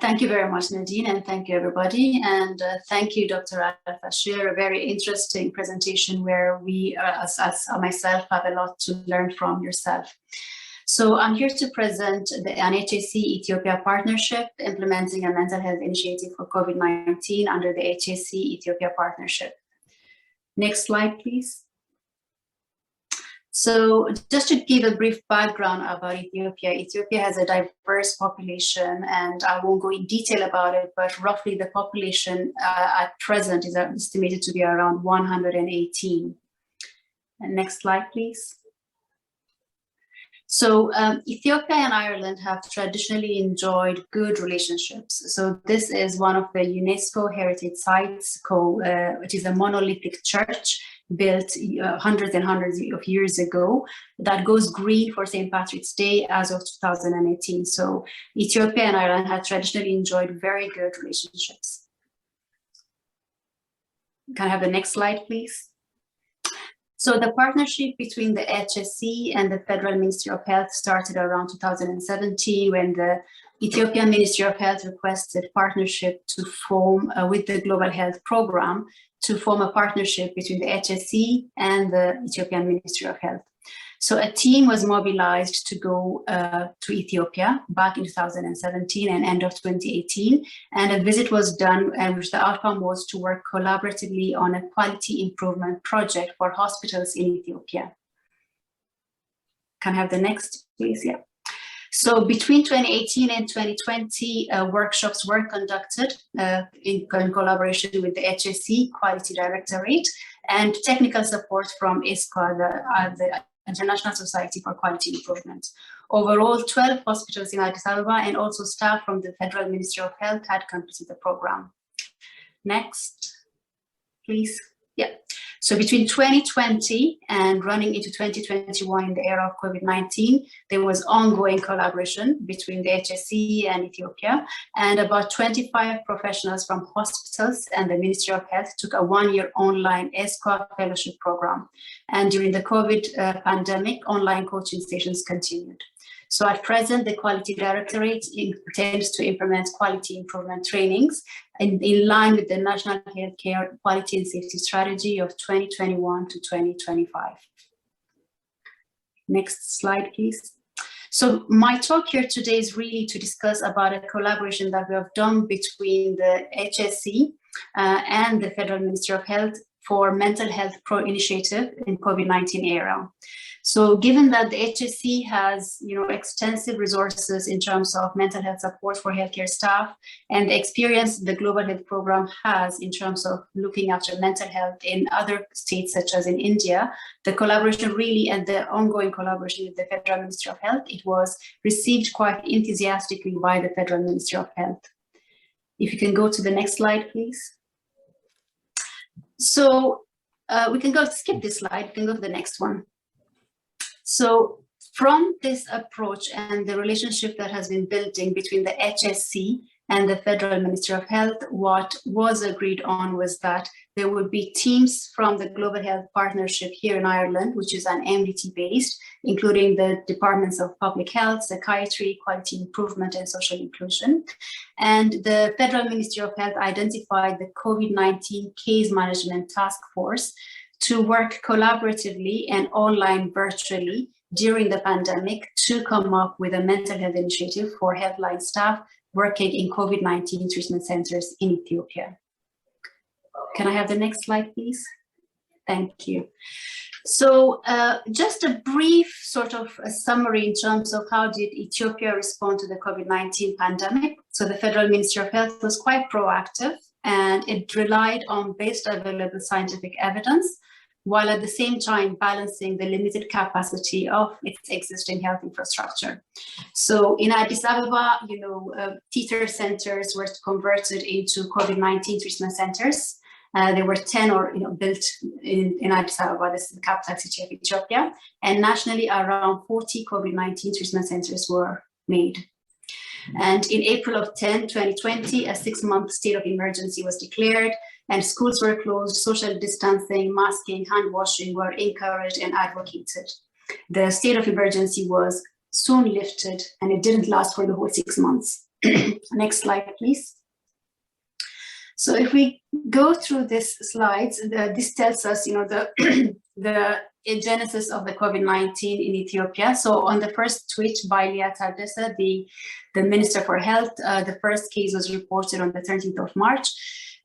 Thank you very much, Nadine, and thank you, everybody. And thank you, Dr. Al-Fashir, a very interesting presentation where we, as myself, have a lot to learn from yourself. So I'm here to present the NHSC Ethiopia Partnership, implementing a mental health initiative for COVID-19 under the HSC Ethiopia Partnership. Next slide, please. So just to give a brief background about Ethiopia, Ethiopia has a diverse population, and I won't go in detail about it, but roughly the population at present is estimated to be around 118. And next slide, please. So Ethiopia and Ireland have traditionally enjoyed good relationships. So this is one of the UNESCO heritage sites, which is a monolithic church built hundreds and hundreds of years ago that goes green for St. Patrick's Day as of 2018. So Ethiopia and Ireland have traditionally enjoyed very good relationships. Can I have the next slide, please? So the partnership between the HSC and the Federal Ministry of Health started around 2017 when the Ethiopian Ministry of Health requested partnership to form with the Global Health Program to form a partnership between the HSC and the Ethiopian Ministry of Health. So a team was mobilized to go to Ethiopia back in 2017 and end of 2018. And a visit was done, which the outcome was to work collaboratively on a quality improvement project for hospitals in Ethiopia. Can I have the next, please? Yeah. So between 2018 and 2020, workshops were conducted in collaboration with the HSC Quality Directorate and technical support from ISQA, the International Society for Quality Improvement. Overall, 12 hospitals in Addis Ababa and also staff from the Federal Ministry of Health had completed the program. Next, please. Yeah. So between 2020 and running into 2021 in the era of COVID-19, there was ongoing collaboration between the HSC and Ethiopia, and about 25 professionals from hospitals and the Ministry of Health took a one-year online ESQA fellowship program. And during the COVID pandemic, online coaching sessions continued. So at present, the Quality Directorate intends to implement quality improvement trainings in line with the National Healthcare Quality and Safety Strategy of 2021 to 2025. Next slide, please. So my talk here today is really to discuss about a collaboration that we have done between the HSC and the Federal Ministry of Health for Mental Health Pro Initiative in COVID-19 era. So given that the HSC has, extensive resources in terms of mental health support for healthcare staff and the experience the Global Health Program has in terms of looking after mental health in other states such as in India, the collaboration really and the ongoing collaboration with the Federal Ministry of Health, it was received quite enthusiastically by the Federal Ministry of Health. If you can go to the next slide, please. So we can skip this slide, we can go to the next one. So from this approach and the relationship that has been building between the HSC and the Federal Ministry of Health, what was agreed on was that there would be teams from the Global Health Partnership here in Ireland, which is an MDT based, including the Departments of Public Health, Psychiatry, Quality Improvement and Social Inclusion. And the Federal Ministry of Health identified the COVID-19 Case Management Task Force to work collaboratively and online virtually during the pandemic to come up with a mental health initiative for healthline staff working in COVID-19 treatment centers in Ethiopia. Can I have the next slide, please? Thank you. So just a brief sort of a summary in terms of how did Ethiopia respond to the COVID-19 pandemic. So the Federal Ministry of Health was quite proactive and it relied on best available scientific evidence, while at the same time balancing the limited capacity of its existing health infrastructure. So in Addis Ababa, theater centers were converted into COVID-19 treatment centers, There were 10 built in Addis Ababa, this is the capital city of Ethiopia. And nationally, around 40 COVID-19 treatment centers were made. And in April of 2020, a 6-month state of emergency was declared, and schools were closed, social distancing, masking, hand washing were encouraged and advocated. The state of emergency was soon lifted, and it didn't last for the whole 6 months. Next slide, please. So if we go through these slides, this tells us, the genesis of the COVID-19 in Ethiopia. So on the first tweet by Leah Tadessa, the Minister for Health, the first case was reported on the 13th of March,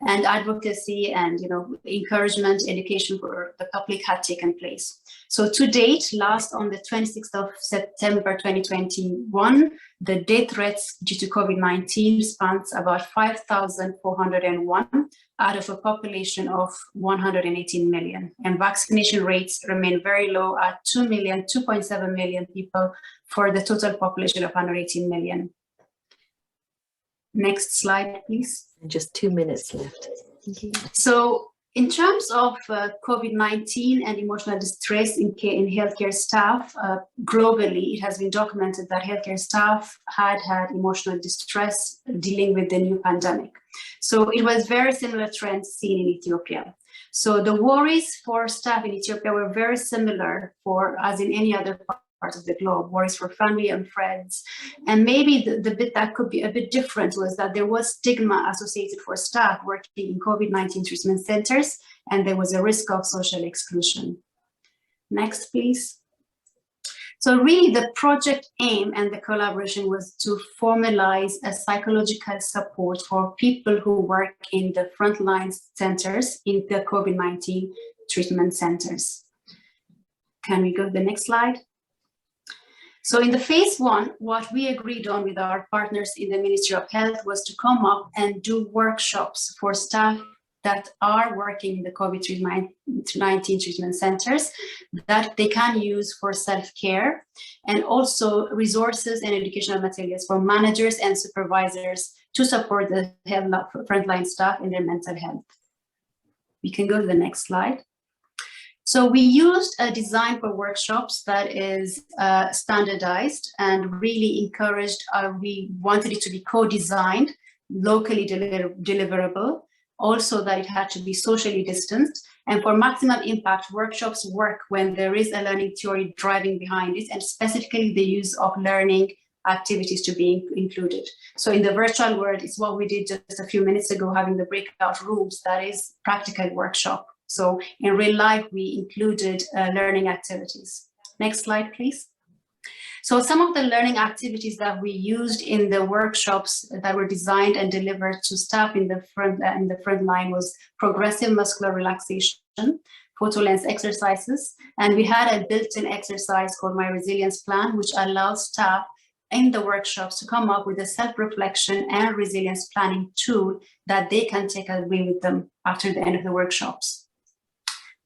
and advocacy and encouragement, education for the public had taken place. So to date, last on the 26th of September 2021, the death rates due to COVID-19 spans about 5,401 out of a population of 118 million. And vaccination rates remain very low at 2.7 million people for the total population of 118 million. Next slide, please. Just 2 minutes left. Okay. So in terms of COVID-19 and emotional distress in healthcare staff, globally, it has been documented that healthcare staff had emotional distress dealing with the new pandemic. So it was very similar trends seen in Ethiopia. So the worries for staff in Ethiopia were very similar as in any other part of the globe, worries for family and friends. And maybe the bit that could be a bit different was that there was stigma associated for staff working in COVID-19 treatment centers, and there was a risk of social exclusion. Next, please. So really the project aim and the collaboration was to formalize a psychological support for people who work in the frontline centers in the COVID-19 treatment centers. Can we go to the next slide? So in the phase 1, what we agreed on with our partners in the Ministry of Health was to come up and do workshops for staff that are working in the COVID-19 treatment centers that they can use for self-care, and also resources and educational materials for managers and supervisors to support the frontline staff in their mental health. We can go to the next slide. So we used a design for workshops that is standardized and really encouraged, we wanted it to be co-designed, locally deliverable, also that it had to be socially distanced. And for maximum impact, workshops work when there is a learning theory driving behind it, and specifically the use of learning activities to be included. So in the virtual world, it's what we did just a few minutes ago, having the breakout rooms, that is practical workshop. So in real life, we included learning activities. Next slide, please. So some of the learning activities that we used in the workshops that were designed and delivered to staff in the front line was progressive muscular relaxation, photo lens exercises, and we had a built-in exercise called My Resilience Plan, which allows staff in the workshops to come up with a self-reflection and resilience planning tool that they can take away with them after the end of the workshops.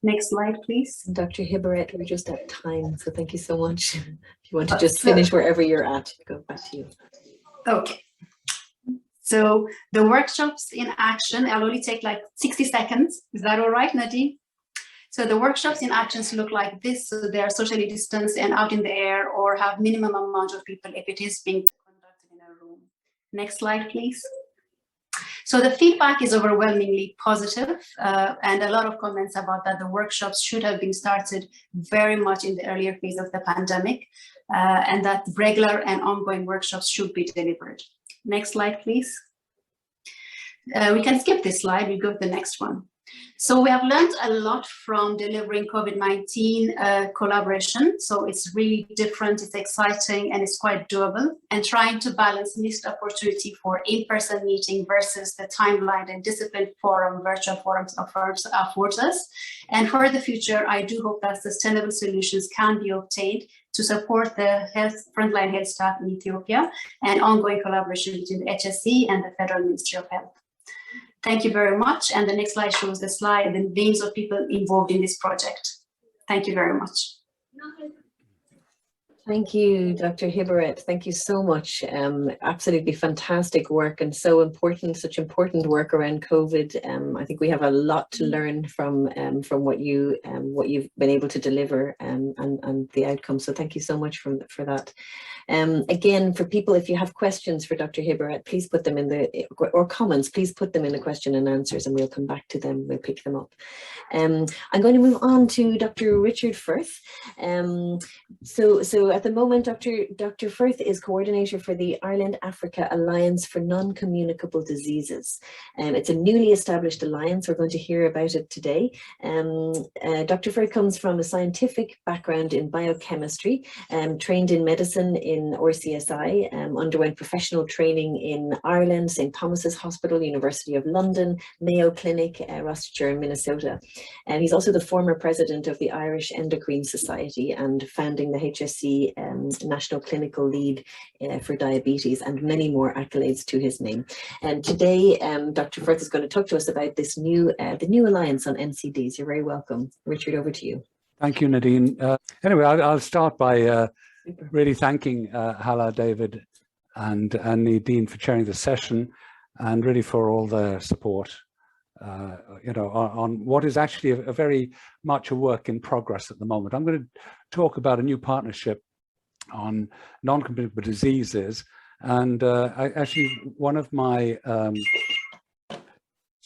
Next slide, please. Dr. Hibbert, we're just at time, so thank you so much. If you want to just finish wherever you're at, go back to you. Okay. So the workshops in action, I'll only take like 60 seconds. Is that all right, Nadine? So the workshops in actions look like this. So they are socially distanced and out in the air, or have minimum amount of people if it is being conducted in a room. Next slide, please. So the feedback is overwhelmingly positive, and a lot of comments about that the workshops should have been started very much in the earlier phase of the pandemic, and that regular and ongoing workshops should be delivered. Next slide, please. We can skip this slide, we go to the next one. So we have learned a lot from delivering COVID-19 collaboration. So it's really different, it's exciting, and it's quite doable. And trying to balance missed opportunity for in-person meeting versus the timeline and disciplined forum, virtual forums affords us. And for the future, I do hope that sustainable solutions can be obtained to support the frontline health staff in Ethiopia, and ongoing collaboration between the HSE and the Federal Ministry of Health. Thank you very much. And the next slide shows the names of people involved in this project. Thank you very much. Thank you, Dr. Hibbert. Thank you so much. Absolutely fantastic work, and so important, such important work around COVID. I think we have a lot to learn from what you've been able to deliver and the outcome. So thank you so much for that. Again, for people, if you have questions for Dr. Hibbert, please put them in or comments, please put them in the question and answers, and we'll come back to them. We'll pick them up. I'm going to move on to Dr. Richard Firth. So at the moment, Dr. Firth is coordinator for the Ireland Africa Alliance for Non-Communicable Diseases. It's a newly established alliance. We're going to hear about it today. Dr. Firth comes from a scientific background in biochemistry, trained in medicine in RCSI, underwent professional training in Ireland, St. Thomas's Hospital, University of London, Mayo Clinic, Rochester, Minnesota. And he's also the former president of the Irish Endocrine Society and founding the HSC National Clinical Lead for Diabetes, and many more accolades to his name. And today, Dr. Firth is going to talk to us about this new, the new alliance on NCDs. You're very welcome. Richard, over to you. Thank you, Nadine. Anyway, I'll start by really thanking Hala, David, and Nadine for chairing the session, and really for all their support. On what is actually a very much a work in progress at the moment. I'm going to talk about a new partnership on non-communicable diseases, and one of my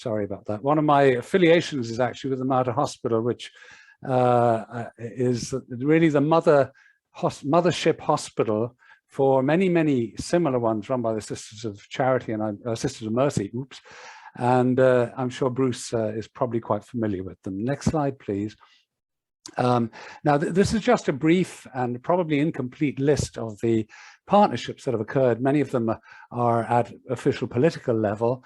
one of my affiliations is actually with the Mater Hospital, which is really the mothership hospital for many similar ones run by the Sisters of Charity and Sisters of Mercy. Oops. And I'm sure Bruce is probably quite familiar with them. Next slide, please. Now, this is just a brief and probably incomplete list of the partnerships that have occurred. Many of them are at official political level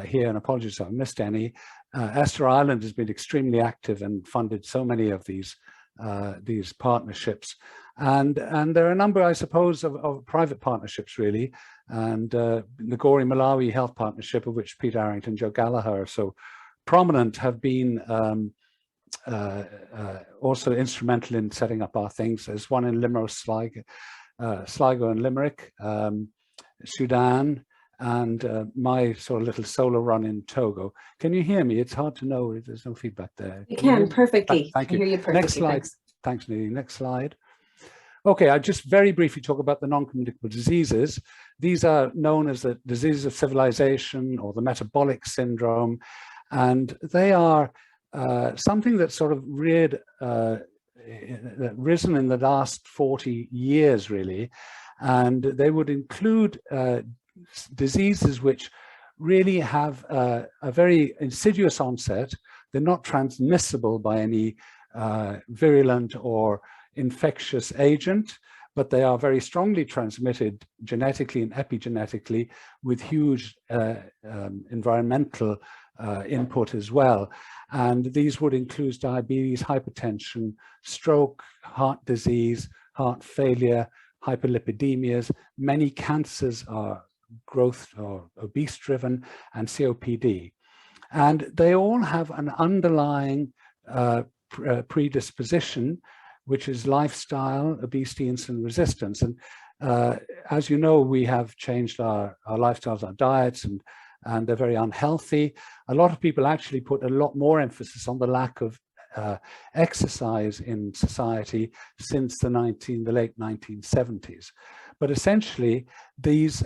here, and apologies if I missed any. ESTHER Ireland has been extremely active and funded so many of these partnerships. And there are a number, I suppose, of private partnerships, really. And Nagori Malawi Health Partnership, of which Peter Arrington, Joe Gallagher are so prominent, have been also instrumental in setting up our things. There's one in Limerick, Sligo and Limerick, Sudan, and my sort of little solo run in Togo. Can you hear me? It's hard to know. There's no feedback there. You can perfectly. Thank you. I hear you perfectly. Next slide. Thanks. Thanks, Nadine. Next slide. Okay, I just very briefly talk about the non-communicable diseases. These are known as the diseases of civilization or the metabolic syndrome, and they are something that's sort of risen in the last 40 years, really, and they would include diseases which really have a very insidious onset. They're not transmissible by any virulent or infectious agent, but they are very strongly transmitted genetically and epigenetically with huge environmental input as well. And these would include diabetes, hypertension, stroke, heart disease, heart failure, hyperlipidemias. Many cancers are growth or obese driven, and COPD. And they all have an underlying predisposition, which is lifestyle, obesity, insulin resistance. And as you know, we have changed our lifestyles, our diets, and they're very unhealthy. A lot of people actually put a lot more emphasis on the lack of exercise in society since the late 1970s. But essentially, these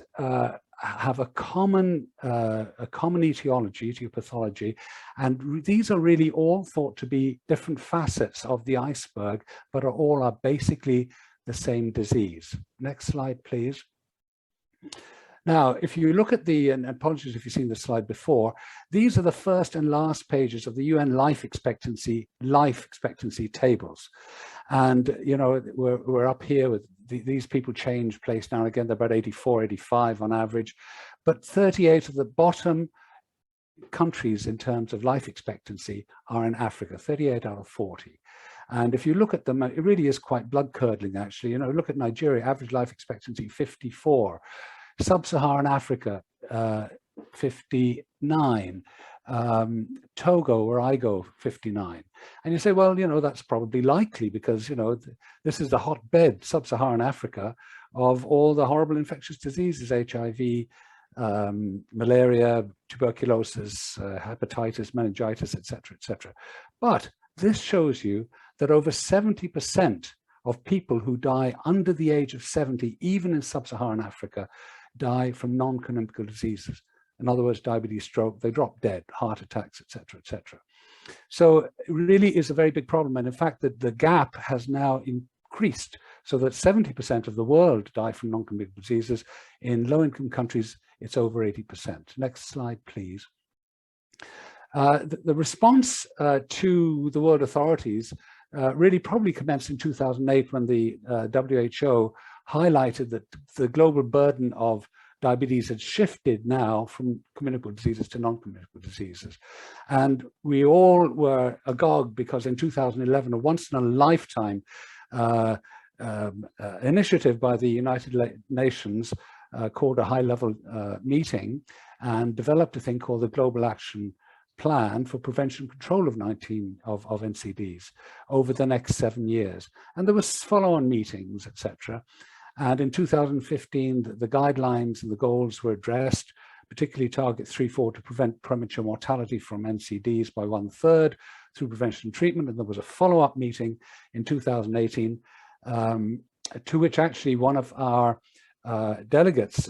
have a common etiology, etiopathology, and these are really all thought to be different facets of the iceberg, but are basically the same disease. Next slide, please. Now, if you look at and apologies if you've seen this slide before, these are the first and last pages of the UN life expectancy tables. And, you know, we're up here with these people change place now and again. They're about 84, 85 on average, but 38 of the bottom countries in terms of life expectancy are in Africa, 38 out of 40. And if you look at them, it really is quite blood curdling, actually. You know, look at Nigeria, average life expectancy 54. Sub-Saharan Africa, 59. Togo, where I go, 59. And you say, well, you know, that's probably likely because, you know, this is the hotbed, sub-Saharan Africa, of all the horrible infectious diseases, HIV, malaria, tuberculosis, hepatitis, meningitis, etc., etc. But this shows you that over 70% of people who die under the age of 70, even in sub-Saharan Africa, die from non-communicable diseases. In other words, diabetes, stroke, they drop dead, heart attacks, etc., etc. So it really is a very big problem. And in fact, the gap has now increased so that 70% of the world die from non-communicable diseases. In low-income countries, it's over 80%. Next slide, please. The response to the world authorities really probably commenced in 2008 when the WHO highlighted that the global burden of diabetes had shifted now from communicable diseases to non-communicable diseases. And we all were agog because in 2011, a once-in-a-lifetime initiative by the United Nations called a high-level meeting and developed a thing called the Global Action Plan for Prevention and Control of NCDs over the next 7 years. And there was follow-on meetings, etc. And in 2015, the guidelines and the goals were addressed, particularly target 3.4 to prevent premature mortality from NCDs by 1/3 through prevention and treatment. And there was a follow-up meeting in 2018, to which actually one of our delegates,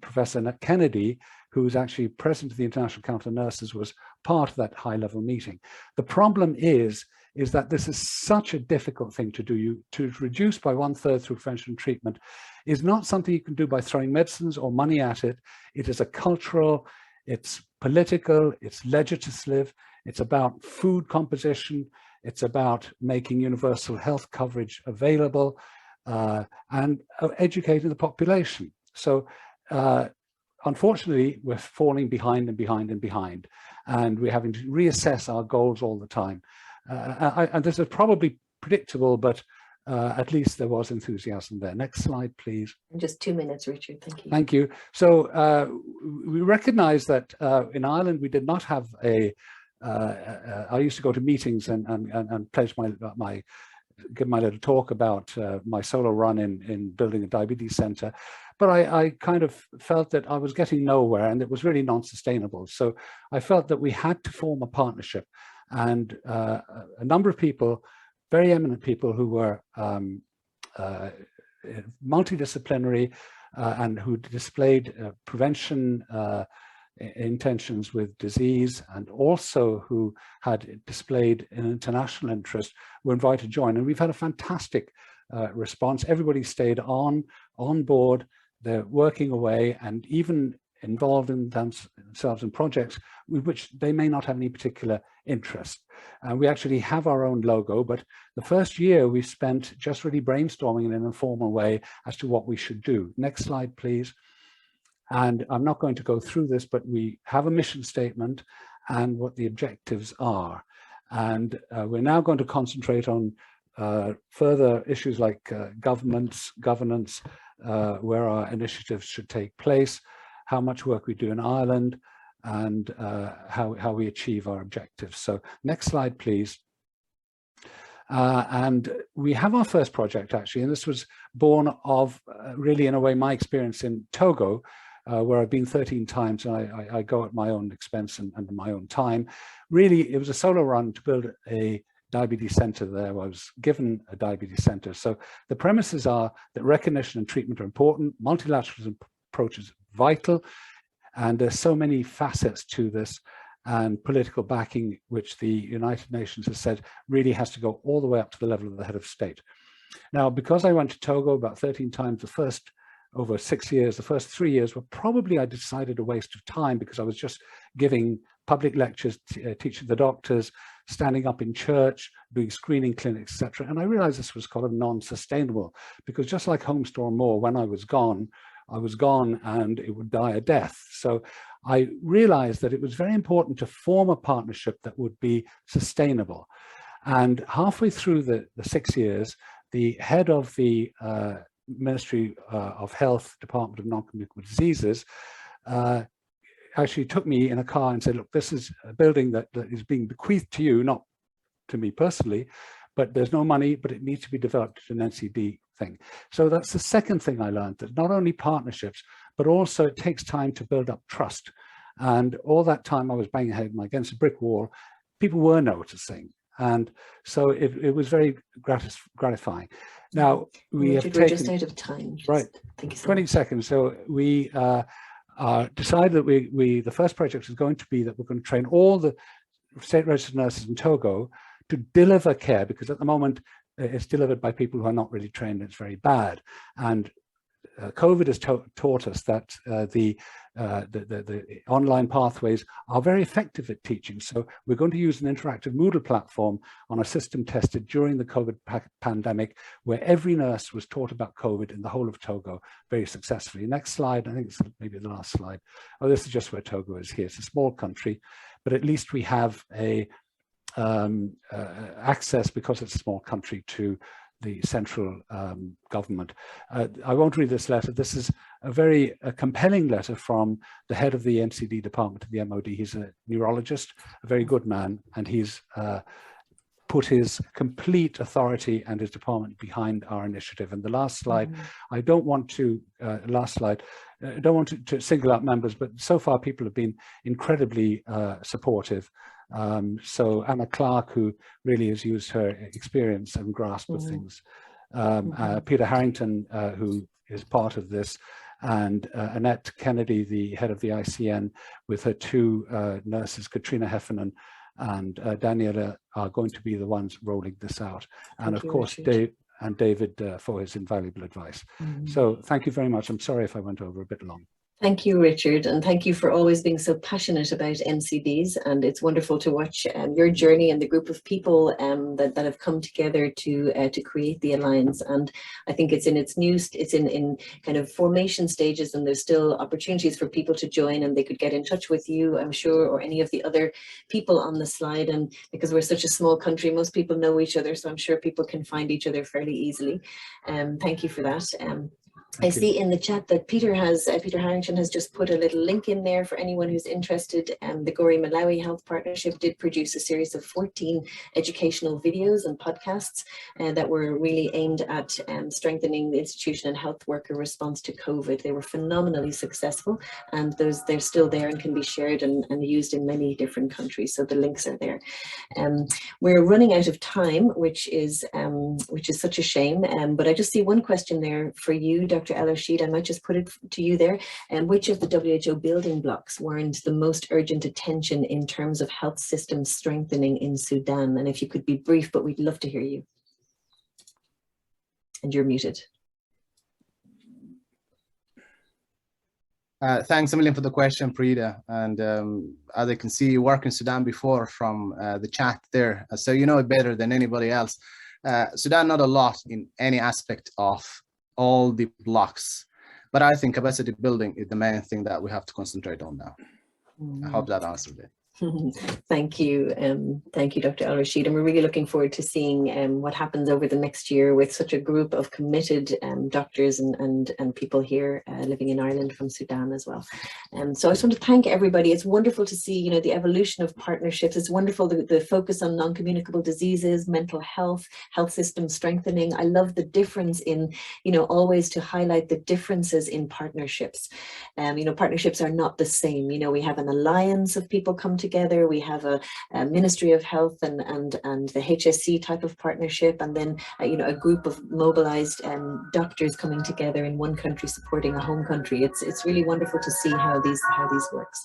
Professor Kennedy, who was actually president of the International Council of Nurses, was part of that high-level meeting. The problem is that this is such a difficult thing to do. To reduce by 1/3 through prevention and treatment is not something you can do by throwing medicines or money at it. It is a cultural, it's political, it's legislative, it's about food composition, it's about making universal health coverage available and educating the population. So unfortunately, we're falling behind and behind and behind, and we're having to reassess our goals all the time. And this is probably predictable, but at least there was enthusiasm there. Next slide, please. Just 2 minutes, Richard. Thank you. Thank you. So we recognize that in Ireland, we did not have I used to go to meetings and pledge give my little talk about my solo run in building a diabetes center. But I kind of felt that I was getting nowhere and it was really non-sustainable. So I felt that we had to form a partnership. And a number of people, very eminent people who were multidisciplinary and who displayed prevention intentions with disease, and also who had displayed an international interest, were invited to join. And we've had a fantastic response. Everybody stayed on board. They're working away and even involved in themselves in projects with which they may not have any particular interest. We actually have our own logo, but the first year we spent just really brainstorming in an informal way as to what we should do. Next slide, please. And I'm not going to go through this, but we have a mission statement and what the objectives are. And we're now going to concentrate on further issues like governance, where our initiatives should take place, how much work we do in Ireland, and how we achieve our objectives. So next slide, please. And we have our first project, actually, and this was born of, really, in a way, my experience in Togo, where I've been 13 times, and I go at my own expense and my own time. Really, it was a solo run to build a diabetes center there. I was given a diabetes center. So the premises are that recognition and treatment are important, multilateral approaches vital, and there's so many facets to this, and political backing, which the United Nations has said really has to go all the way up to the level of the head of state. Now, because I went to Togo about 13 times, over 6 years, the first 3 years were probably, I decided, a waste of time, because I was just giving public lectures, teaching the doctors, standing up in church, doing screening clinics, etc. And I realized this was kind of non-sustainable, because just like Home Store More, when I was gone and it would die a death. So I realized that it was very important to form a partnership that would be sustainable. And halfway through the 6 years, the head of the Ministry of Health, Department of Non-Communicable Diseases, actually took me in a car and said, look, this is a building that is being bequeathed to you, not to me personally, but there's no money, but it needs to be developed as an NCD thing. So that's the second thing I learned, that not only partnerships, but also it takes time to build up trust. And all that time I was banging head against a brick wall, people were noticing. And so it was very gratifying. Now, we have taken, we're just out of time. Right, thank you so 20 much. seconds. So we decided that the first project is going to be that we're going to train all the state registered nurses in Togo to deliver care, because at the moment it's delivered by people who are not really trained. It's very bad. And COVID has taught us that the online pathways are very effective at teaching. So we're going to use an interactive Moodle platform on a system tested during the COVID pandemic, where every nurse was taught about COVID in the whole of Togo very successfully. Next slide, I think it's maybe the last slide. Oh, this is just where Togo is here. It's a small country, but at least we have a access, because it's a small country, to the central government. I won't read this letter. This is a very compelling letter from the head of the NCD department of the MOD. He's a neurologist, a very good man, and he's put his complete authority and his department behind our initiative. And the last slide, I don't want to, I don't want to single out members, but so far people have been incredibly supportive. So Anna Clark, who really has used her experience and grasp of things, Peter Harrington, who is part of this, and Annette Kennedy, the head of the ICN, with her two nurses, Katrina Heffernan and Daniela, are going to be the ones rolling this out. And of course, Dave and David for his invaluable advice. So thank you very much. I'm sorry if I went over a bit long. Thank you, Richard, and thank you for always being so passionate about NCDs. And it's wonderful to watch your journey and the group of people that have come together to create the Alliance. And I think it's in in kind of formation stages, and there's still opportunities for people to join, and they could get in touch with you, I'm sure, or any of the other people on the slide. And because we're such a small country, most people know each other, so I'm sure people can find each other fairly easily. Thank you for that. I see in the chat that Peter Harrington has just put a little link in there for anyone who's interested. The Gori Malawi Health Partnership did produce a series of 14 educational videos and podcasts that were really aimed at strengthening the institution and health worker response to COVID. They were phenomenally successful, and they're still there and can be shared and used in many different countries. So the links are there. We're running out of time, which is such a shame. But I just see one question there for you, Dr. El-Rashid. I might just put it to you there. Which of the WHO building blocks warrant the most urgent attention in terms of health system strengthening in Sudan? And if you could be brief, but we'd love to hear you. And you're muted. Thanks a million for the question, Prida. And as I can see, you worked in Sudan before from the chat there, so you know it better than anybody else. Sudan, not a lot in any aspect of all the blocks, but I think capacity building is the main thing that we have to concentrate on now. I hope that answered it. Thank you, Dr. El-Rashid, and we're really looking forward to seeing what happens over the next year with such a group of committed doctors and people here living in Ireland from Sudan as well. So I just want to thank everybody. It's wonderful to see, the evolution of partnerships. It's wonderful the focus on non-communicable diseases, mental health, health system strengthening. I love the difference in, always to highlight the differences in partnerships. Partnerships are not the same. We have an alliance of people come together. We have a Ministry of Health and the HSC type of partnership, and then a group of mobilized doctors coming together in one country supporting a home country. It's really wonderful to see how these works.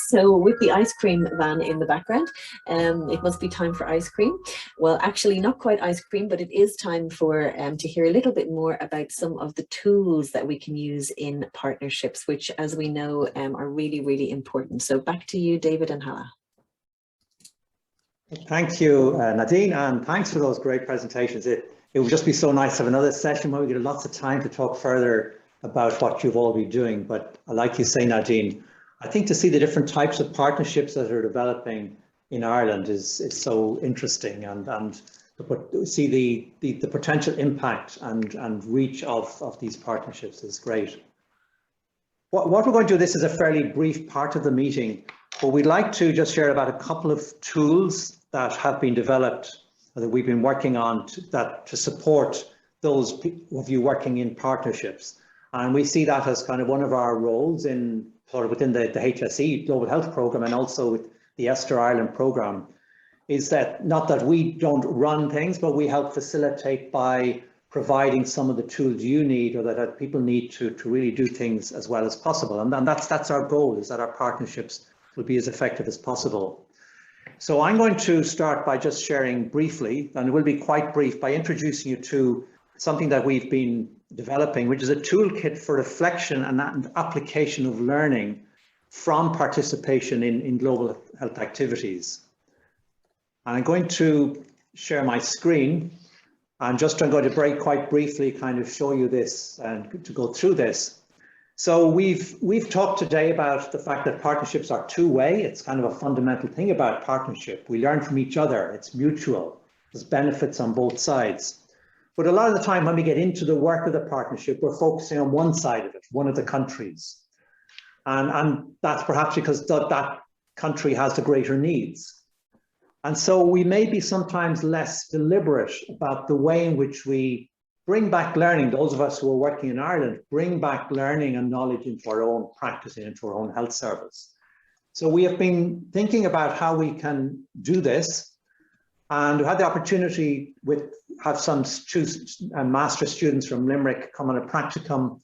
So with the ice cream van in the background, it must be time for ice cream. Well, actually not quite ice cream, but it is time for to hear a little bit more about some of the tools that we can use in partnerships, which, as we know, are really, really important. So back to you, David and Hala. Thank you, Nadine, and thanks for those great presentations. It would just be so nice to have another session where we get lots of time to talk further about what you've all been doing. But like you say, Nadine, I think to see the different types of partnerships that are developing in Ireland is so interesting, and to see the potential impact and reach of these partnerships is great. what we're going to do, this is a fairly brief part of the meeting, but we'd like to just share about a couple of tools that have been developed, that we've been working on to support those of you working in partnerships. And we see that as kind of one of our roles in sort of within the HSE Global Health Programme, and also with the ESTHER Ireland programme, is that not that we don't run things, but we help facilitate by providing some of the tools you need, or that people need to really do things as well as possible. And that's our goal, is that our partnerships will be as effective as possible. So I'm going to start by just sharing briefly, and it will be quite brief, by introducing you to something that we've been developing, which is a toolkit for reflection and application of learning from participation in global health activities. And I'm going to share my screen. I'm just going to quite briefly kind of show you this and to go through this. So we've talked today about the fact that partnerships are two-way. It's kind of a fundamental thing about partnership. We learn from each other. It's mutual. There's benefits on both sides. But a lot of the time when we get into the work of the partnership, we're focusing on one side of it, one of the countries. And that's perhaps because that country has the greater needs. And so we may be sometimes less deliberate about the way in which we bring back learning. Those of us who are working in Ireland, bring back learning and knowledge into our own practice and into our own health service. So we have been thinking about how we can do this, and we had the opportunity have some master students from Limerick come on a practicum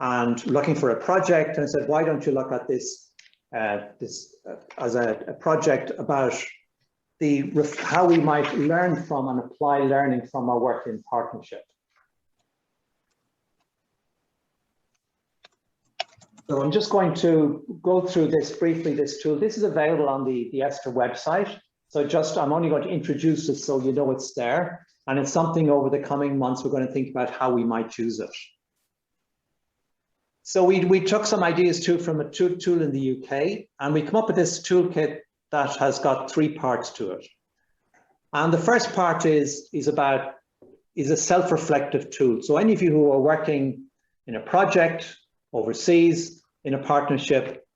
and looking for a project, and I said, why don't you look at this as a project about how we might learn from and apply learning from our work in partnership. So I'm just going to go through this briefly, this tool. This is available on the ESTHER website. So I'm only going to introduce it so you know it's there. And it's something over the coming months we're going to think about how we might use it. So we took some ideas too from a tool in the UK, and we come up with this toolkit that has got 3 parts to it. And the first part is a self-reflective tool. So any of you who are working in a project overseas, in a partnership,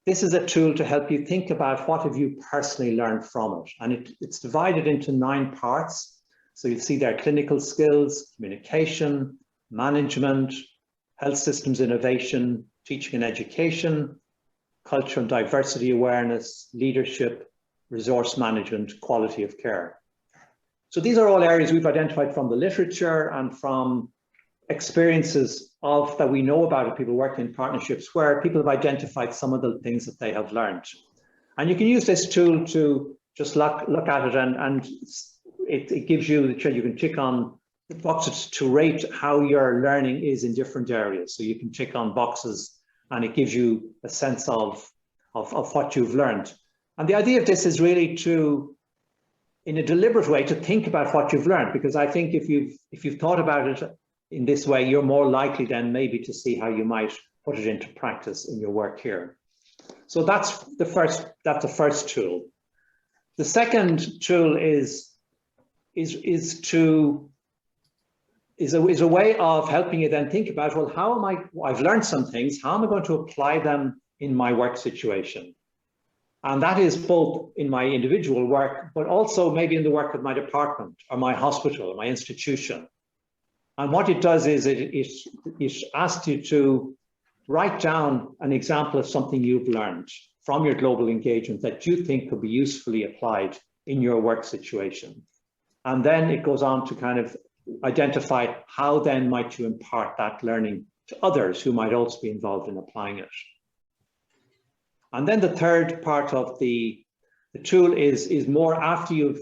this is a tool to help you think about what have you personally learned from it. And it's divided into 9 parts. So you see there clinical skills, communication, management, health systems innovation, teaching and education, culture and diversity awareness, leadership, resource management, quality of care. So these are all areas we've identified from the literature and from experiences that we know about people working in partnerships, where people have identified some of the things that they have learned. And you can use this tool to just look at it, and it gives you you can tick on boxes to rate how your learning is in different areas. So you can tick on boxes and it gives you a sense of what you've learned. And the idea of this is really to, in a deliberate way, to think about what you've learned, because I think if you've thought about it in this way, you're more likely then maybe to see how you might put it into practice in your work here. So that's the first tool. The second tool is a way of helping you then think about, well, I've learned some things, how am I going to apply them in my work situation? And that is both in my individual work, but also maybe in the work of my department or my hospital or my institution. And what it does is it asks you to write down an example of something you've learned from your global engagement that you think could be usefully applied in your work situation. And then it goes on to kind of identify how then might you impart that learning to others who might also be involved in applying it. And then the third part of the tool is more after you've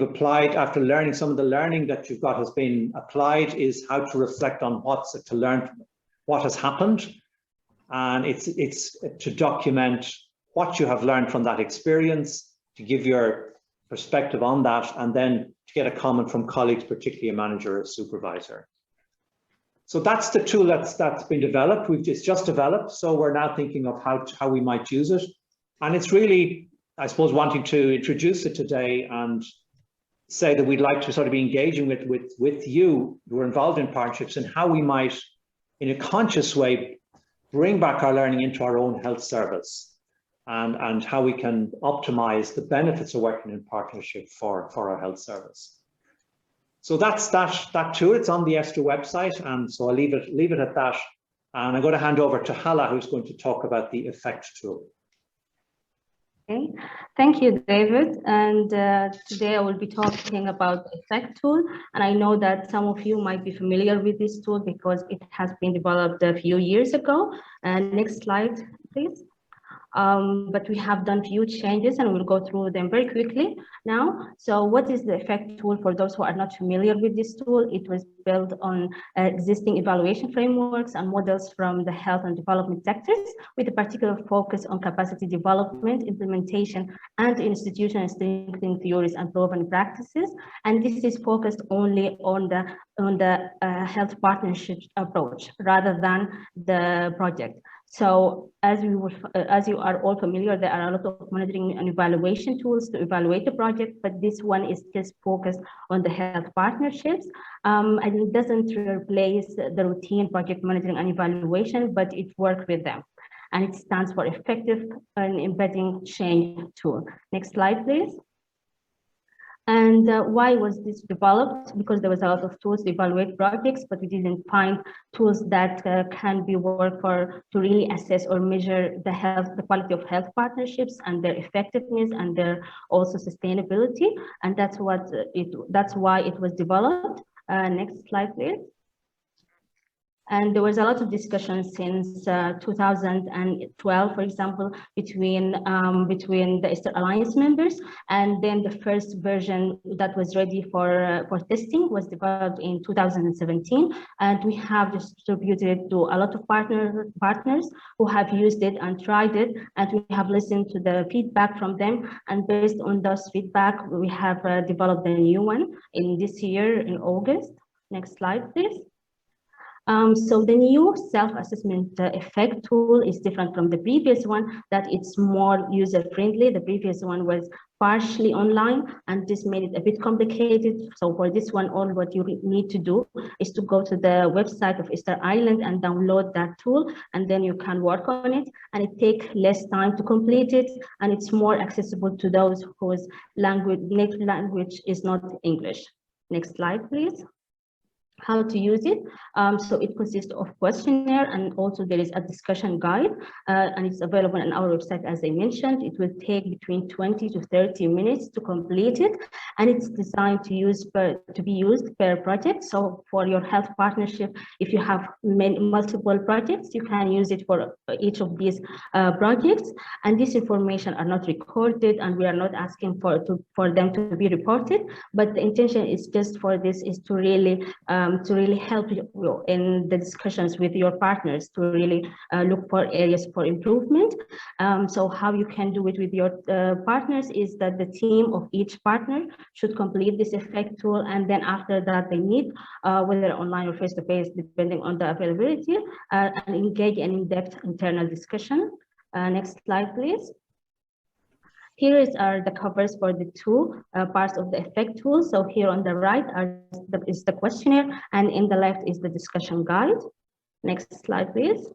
applied, after learning, some of the learning that you've got has been applied, is how to reflect on what has happened. And it's to document what you have learned from that experience, to give your perspective on that, and then to get a comment from colleagues, particularly a manager or a supervisor. So that's the tool that's been developed. It's just developed, so we're now thinking of how we might use it. And it's really, I suppose, wanting to introduce it today and say that we'd like to sort of be engaging with you who are involved in partnerships and how we might in a conscious way, bring back our learning into our own health service and how we can optimize the benefits of working in partnership for our health service. So that's that tool. It's on the ESTHER website, and so I'll leave it at that. And I'm going to hand over to Hala, who's going to talk about the EFFECT tool. Okay, thank you, David. And today I will be talking about the EFFECT tool. And I know that some of you might be familiar with this tool because it has been developed a few years ago. Next slide, please. But we have done few changes and we'll go through them very quickly now. So what is the EFFECT tool? For those who are not familiar with this tool, it was built on existing evaluation frameworks and models from the health and development sectors with a particular focus on capacity development, implementation, and institutional strengthening theories and proven practices. And this is focused only on the health partnership approach rather than the project. So as you are all familiar, there are a lot of monitoring and evaluation tools to evaluate the project, but this one is just focused on the health partnerships. And it doesn't replace the routine project monitoring and evaluation, but it works with them. And it stands for Effective and Embedding Change Tool. Next slide, please. And why was this developed? Because there was a lot of tools to evaluate projects, but we didn't find tools that can be worked for to really assess or measure the quality of health partnerships and their effectiveness and their also sustainability. And that's why it was developed. Next slide, please. And there was a lot of discussion since 2012, for example, between the ESTHER Alliance members. And then the first version that was ready for testing was developed in 2017. And we have distributed it to a lot of partners who have used it and tried it. And we have listened to the feedback from them. And based on those feedback, we have developed a new one in this year in August. Next slide, please. So the new self-assessment EFFECT tool is different from the previous one, that it's more user-friendly. The previous one was partially online, and this made it a bit complicated. So for this one, all what you need to do is to go to the website of ESTHER Ireland and download that tool, and then you can work on it, and it takes less time to complete it, and it's more accessible to those whose native language is not English. Next slide, please. How to use it. So it consists of questionnaire, and also there is a discussion guide, and it's available on our website. As I mentioned, it will take between 20 to 30 minutes to complete it, and it's designed to be used per project. So for your health partnership, if you have multiple projects, you can use it for each of these projects. And this information are not recorded, and we are not asking for them to be reported, but the intention is just for this is to really help you in the discussions with your partners to really look for areas for improvement. So how you can do it with your partners is that the team of each partner should complete this EFFECT tool, and then after that they meet, whether online or face-to-face, depending on the availability, and engage in in-depth internal discussion. Next slide, please. Here are the covers for the two parts of the EFFECT tool. So here on the right is the questionnaire, and in the left is the discussion guide. Next slide, please.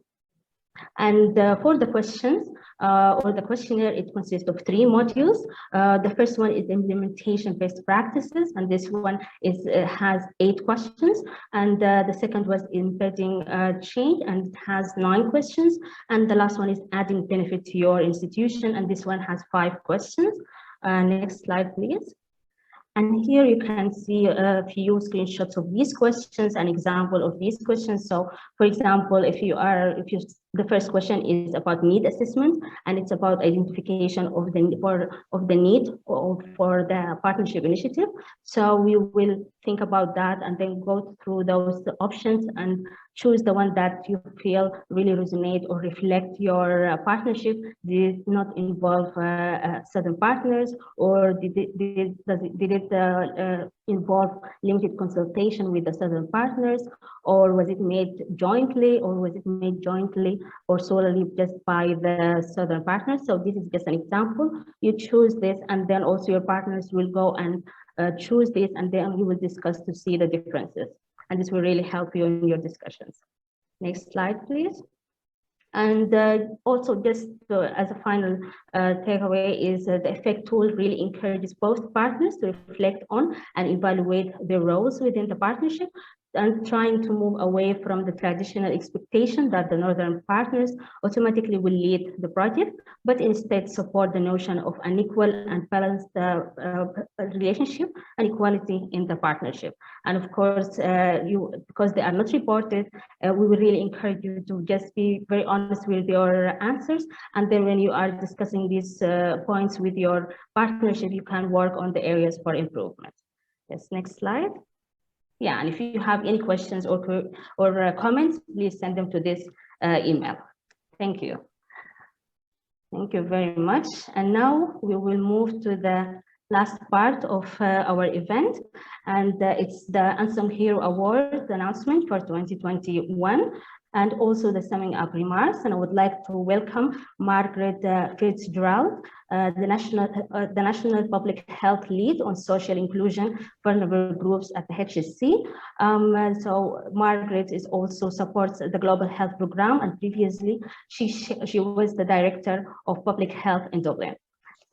And for the questions or the questionnaire, it consists of 3 modules. The first one is implementation best practices, and this one has 8 questions. And the second was embedding change, and it has 9 questions. And the last one is adding benefit to your institution, and this one has 5 questions. Next slide, please. And here you can see a few screenshots of these questions, an example of these questions. So, for example, the first question is about need assessment, and it's about identification of the need for the partnership initiative. So we will think about that and then go through those options and choose the one that you feel really resonate or reflect your partnership. Did it not involve certain partners, or did it involve limited consultation with the southern partners, or was it made jointly, or solely just by the southern partners? So this is just an example. You choose this, and then also your partners will go and choose this, and then you will discuss to see the differences. And this will really help you in your discussions. Next slide, please. And also just as a final takeaway is the EFFECT tool really encourages both partners to reflect on and evaluate their roles within the partnership, and trying to move away from the traditional expectation that the northern partners automatically will lead the project, but instead support the notion of an equal and balanced relationship and equality in the partnership. And of course, because they are not reported, we will really encourage you to just be very honest with your answers. And then when you are discussing these points with your partnership, you can work on the areas for improvement. Yes, next slide. Yeah, and if you have any questions or comments, please send them to this email. Thank you. Thank you very much. And now we will move to the last part of our event, and it's the Unsung Hero Award announcement for 2021, and also the summing up remarks. And I would like to welcome Margaret Fitzgerald, the National Public Health Lead on Social Inclusion Vulnerable Groups at the HSC. So Margaret is also supports the Global Health Program, and previously she was the Director of Public Health in Dublin.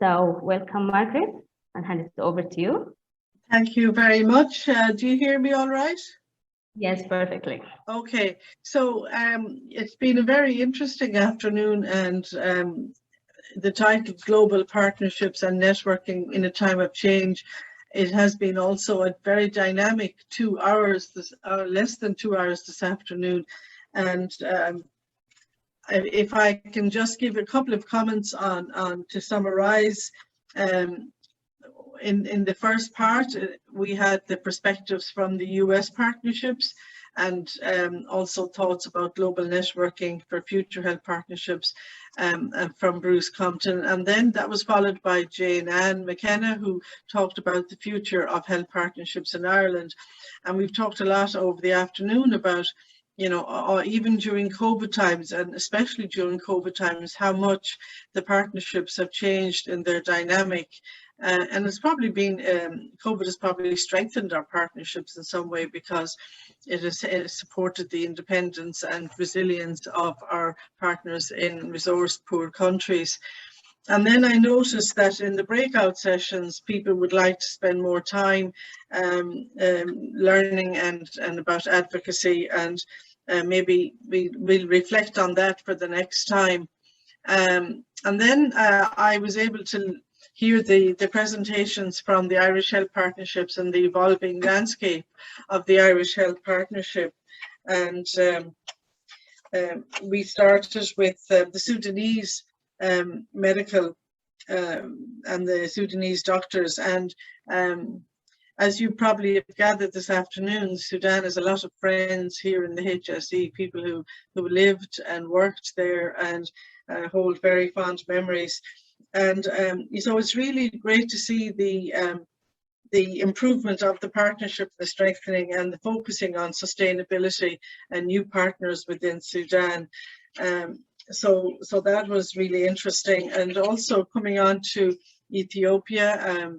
So welcome, Margaret, and hand it over to you. Thank you very much. Do you hear me all right? Yes, perfectly. Okay, so it's been a very interesting afternoon, and the title Global Partnerships and Networking in a Time of Change. It has been also a very dynamic 2 hours, less than 2 hours this afternoon. And if I can just give a couple of comments on to summarize. In the first part, we had the perspectives from the US partnerships, and also thoughts about global networking for future health partnerships from Bruce Compton. And then that was followed by Jane Ann McKenna, who talked about the future of health partnerships in Ireland. And we've talked a lot over the afternoon about, you know, even during COVID times, and especially during COVID times, how much the partnerships have changed in their dynamic. And it's probably been, COVID has probably strengthened our partnerships in some way, because it has supported the independence and resilience of our partners in resource poor countries. And then I noticed that in the breakout sessions, people would like to spend more time learning and about advocacy, and maybe we'll reflect on that for the next time. And then I was able to hear the presentations from the Irish Health Partnerships and the evolving landscape of the Irish Health Partnership. And we started with the Sudanese medical and the Sudanese doctors. And as you probably have gathered this afternoon, Sudan has a lot of friends here in the HSE, people who lived and worked there and hold very fond memories. And so it's really great to see the improvement of the partnership, the strengthening, and the focusing on sustainability and new partners within Sudan. So that was really interesting. And also coming on to Ethiopia,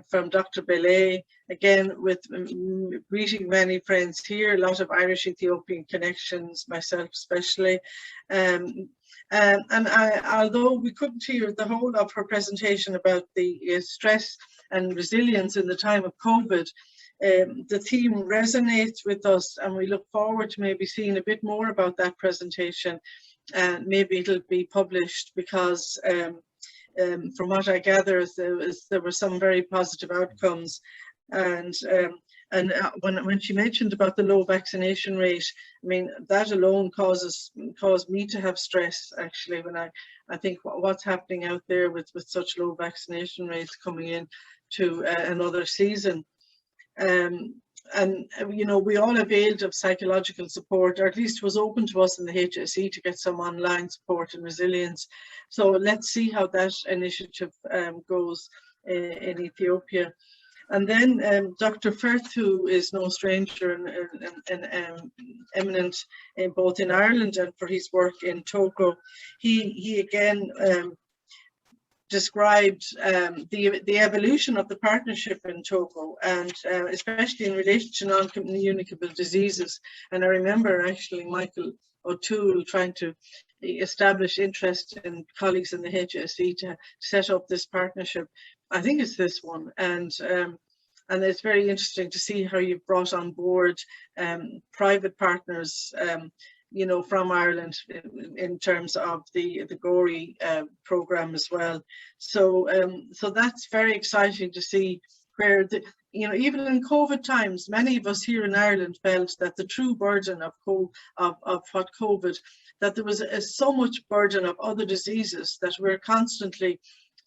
from Dr. Bellay, again with greeting many friends here, a lot of Irish Ethiopian connections, myself especially. Although we couldn't hear the whole of her presentation about the stress and resilience in the time of COVID, the theme resonates with us, and we look forward to maybe seeing a bit more about that presentation. And maybe it'll be published, because from what I gather, there were some very positive outcomes. And when she mentioned about the low vaccination rate, I mean, that alone caused me to have stress, actually, when I think what's happening out there with such low vaccination rates coming in to another season. And you know, we all availed of psychological support, or at least was open to us in the HSE to get some online support and resilience. So let's see how that initiative goes in Ethiopia. And then Dr. Firth, who is no stranger and eminent both in Ireland and for his work in Togo, he again described the evolution of the partnership in Togo, and especially in relation to non-communicable diseases. And I remember actually Michael O'Toole trying to establish interest in colleagues in the HSE to set up this partnership. I think it's this one, and it's very interesting to see how you've brought on board private partners, you know, from Ireland in terms of the GORI program as well. So so that's very exciting to see, where you know, even in COVID times, many of us here in Ireland felt that the true burden of what COVID, that there was so much burden of other diseases that we're constantly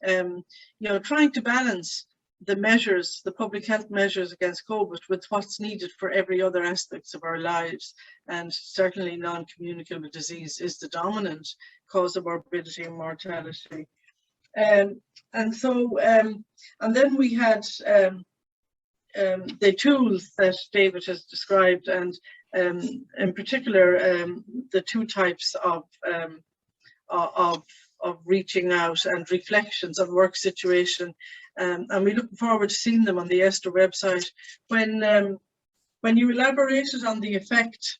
you know, trying to balance the measures, the public health measures against COVID with what's needed for every other aspects of our lives. And certainly non-communicable disease is the dominant cause of morbidity and mortality. And then we had the tools that David has described, and in particular the two types of reaching out and reflections on work situation. And we look forward to seeing them on the ESTHER website. When you elaborated on the effect,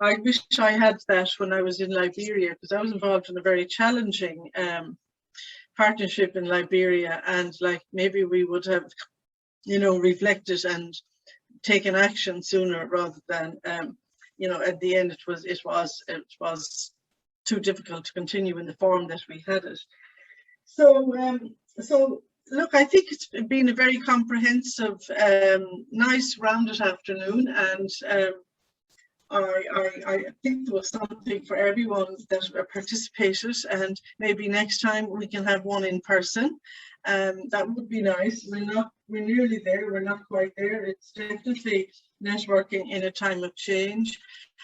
I wish I had that when I was in Liberia, because I was involved in a very challenging partnership in Liberia, and like maybe we would have, you know, reflected and taken action sooner rather than, you know, at the end it was too difficult to continue in the form that we had it. So look, I think it's been a very comprehensive, nice rounded afternoon, and I think there was something for everyone that participated, and maybe next time we can have one in person. That would be nice. We're nearly there, we're not quite there. It's definitely networking in a time of change.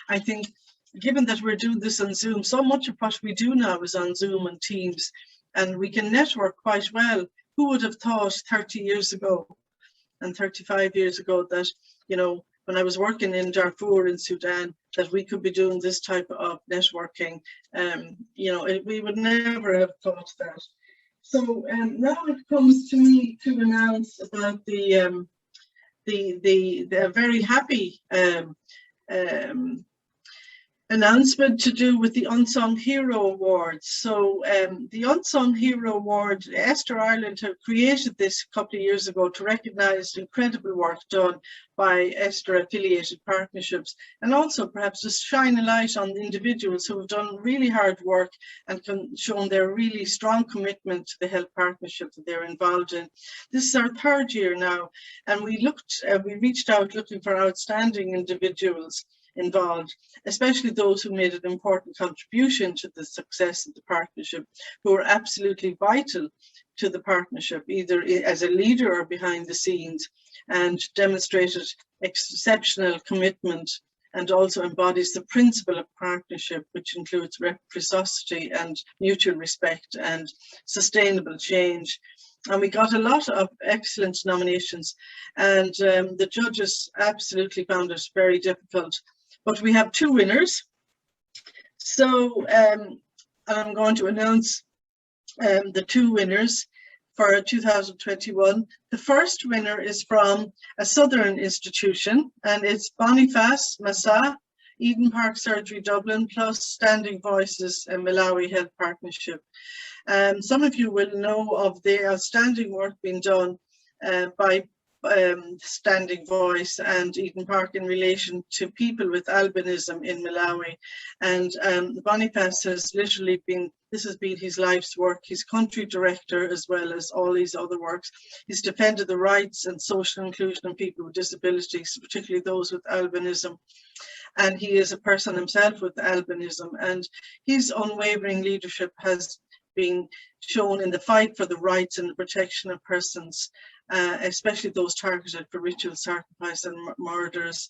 I think given that we're doing this on Zoom, so much of what we do now is on Zoom and Teams, and we can network quite well. Who would have thought 30 years ago and 35 years ago that, you know, when I was working in Darfur in Sudan, that we could be doing this type of networking? You know, we would never have thought that. So now it comes to me to announce about the very happy announcement to do with the Unsung Hero Awards. So the Unsung Hero Award, ESTHER Ireland have created this a couple of years ago to recognise the incredible work done by ESTHER affiliated partnerships, and also perhaps just shine a light on the individuals who have done really hard work and shown their really strong commitment to the health partnership that they're involved in. This is our third year now, and we reached out looking for outstanding individuals involved, especially those who made an important contribution to the success of the partnership, who are absolutely vital to the partnership, either as a leader or behind the scenes, and demonstrated exceptional commitment, and also embodies the principle of partnership, which includes reciprocity and mutual respect and sustainable change. And we got a lot of excellent nominations, and the judges absolutely found it very difficult. But we have two winners. So I'm going to announce the two winners for 2021. The first winner is from a Southern institution, and it's Boniface Massa, Eden Park Surgery Dublin, plus Standing Voices and Malawi Health Partnership. Some of you will know of the outstanding work being done by Standing Voice and Eden Park in relation to people with albinism in Malawi. And Boniface has literally been, this has been his life's work. He's country director as well as all these other works. He's defended the rights and social inclusion of people with disabilities, particularly those with albinism. And he is a person himself with albinism, and his unwavering leadership has been shown in the fight for the rights and the protection of persons, especially those targeted for ritual sacrifice and murders.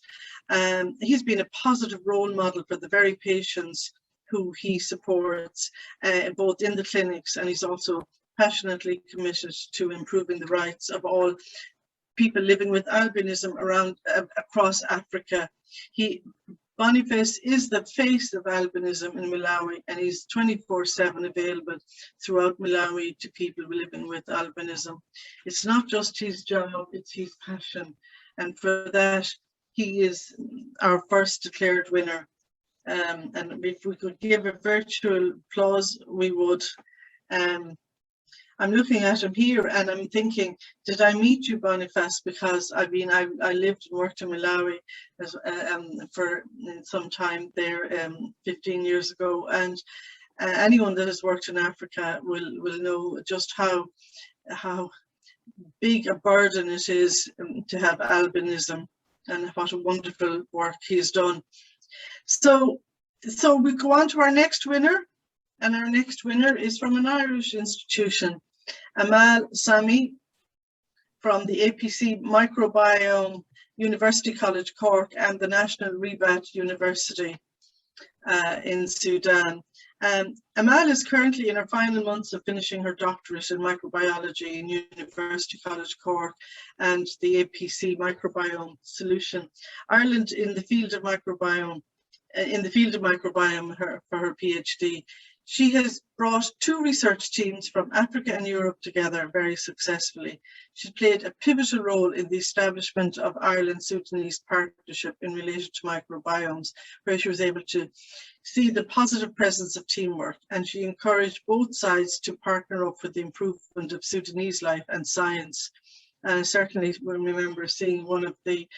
He's been a positive role model for the very patients who he supports, both in the clinics, and he's also passionately committed to improving the rights of all people living with albinism across Africa. Boniface is the face of albinism in Malawi, and he's 24/7 available throughout Malawi to people living with albinism. It's not just his job, it's his passion. And for that, he is our first declared winner. And if we could give a virtual applause, we would. I'm looking at him here and I'm thinking, did I meet you, Boniface? Because I lived and worked in Malawi for some time there 15 years ago. And anyone that has worked in Africa will know just how big a burden it is to have albinism, and what a wonderful work he's done. So we go on to our next winner, and our next winner is from an Irish institution, Amal Sami from the APC Microbiome, University College Cork, and the National Rebat University in Sudan. Amal is currently in her final months of finishing her doctorate in microbiology in University College Cork and the APC Microbiome Solution. Ireland in the field of microbiome, for her PhD. She has brought 2 research teams from Africa and Europe together very successfully. She played a pivotal role in the establishment of Ireland-Sudanese partnership in relation to microbiomes, where she was able to see the positive presence of teamwork, and she encouraged both sides to partner up for the improvement of Sudanese life and science. And I certainly remember seeing one of the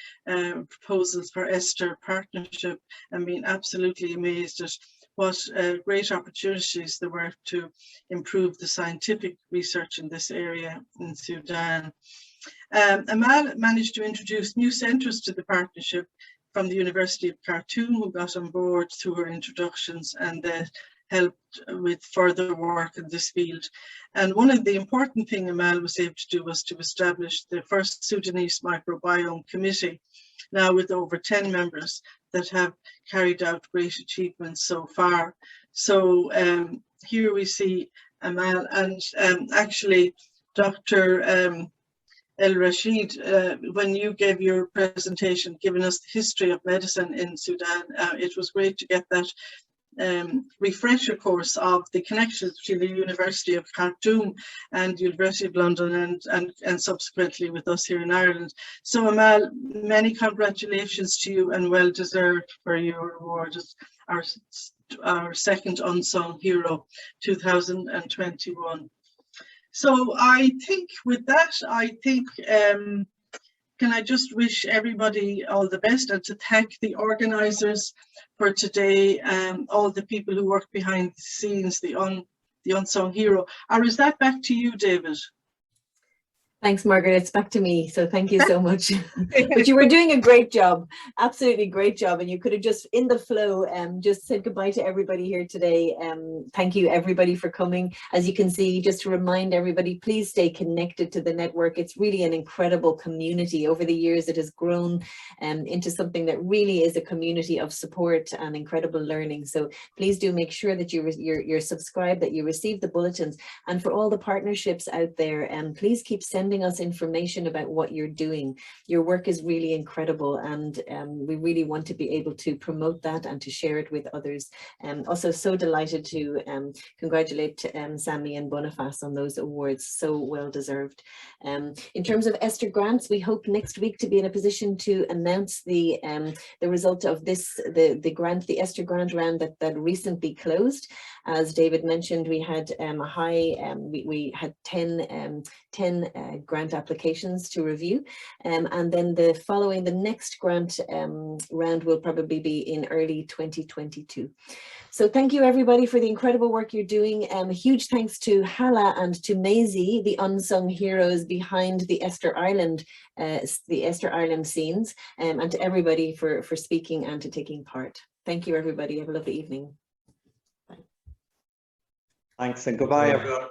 proposals for ESTHER partnership and being absolutely amazed at what great opportunities there were to improve the scientific research in this area in Sudan. Amal managed to introduce new centres to the partnership from the University of Khartoum, who got on board through her introductions, and that helped with further work in this field. And one of the important things Amal was able to do was to establish the first Sudanese Microbiome Committee, now with over 10 members that have carried out great achievements so far. So here we see Amal, and actually Dr. El Rashid, when you gave your presentation, giving us the history of medicine in Sudan, it was great to get that refresher course of the connections between the University of Khartoum and the University of London, and subsequently with us here in Ireland. So Amal, many congratulations to you, and well deserved for your award as our second Unsung Hero 2021. So I think with that, can I just wish everybody all the best, and to thank the organisers for today, all the people who work behind the scenes, the Unsung Hero. Or is that back to you, David? Thanks, Margaret. It's back to me. So thank you so much. But you were doing a great job, absolutely great job. And you could have just in the flow just said goodbye to everybody here today. Thank you everybody for coming. As you can see, just to remind everybody, please stay connected to the network. It's really an incredible community. Over the years, it has grown into something that really is a community of support and incredible learning. So please do make sure that you're subscribed, that you receive the bulletins. And for all the partnerships out there, please keep sending us information about what you're doing. Your work is really incredible, and we really want to be able to promote that and to share it with others. Also so delighted to congratulate Sami and Boniface on those awards, so well deserved. In terms of ESTHER grants, we hope next week to be in a position to announce the result of the grant, the ESTHER grant round that recently closed. As David mentioned, we had we had 10 grant applications to review, and then the next grant round will probably be in early 2022. So thank you everybody for the incredible work you're doing. Huge thanks to Hala and to Maisie, the unsung heroes behind the ESTHER Ireland scenes, and to everybody for speaking and to taking part. Thank you everybody. Have a lovely evening. Thanks, and goodbye everyone.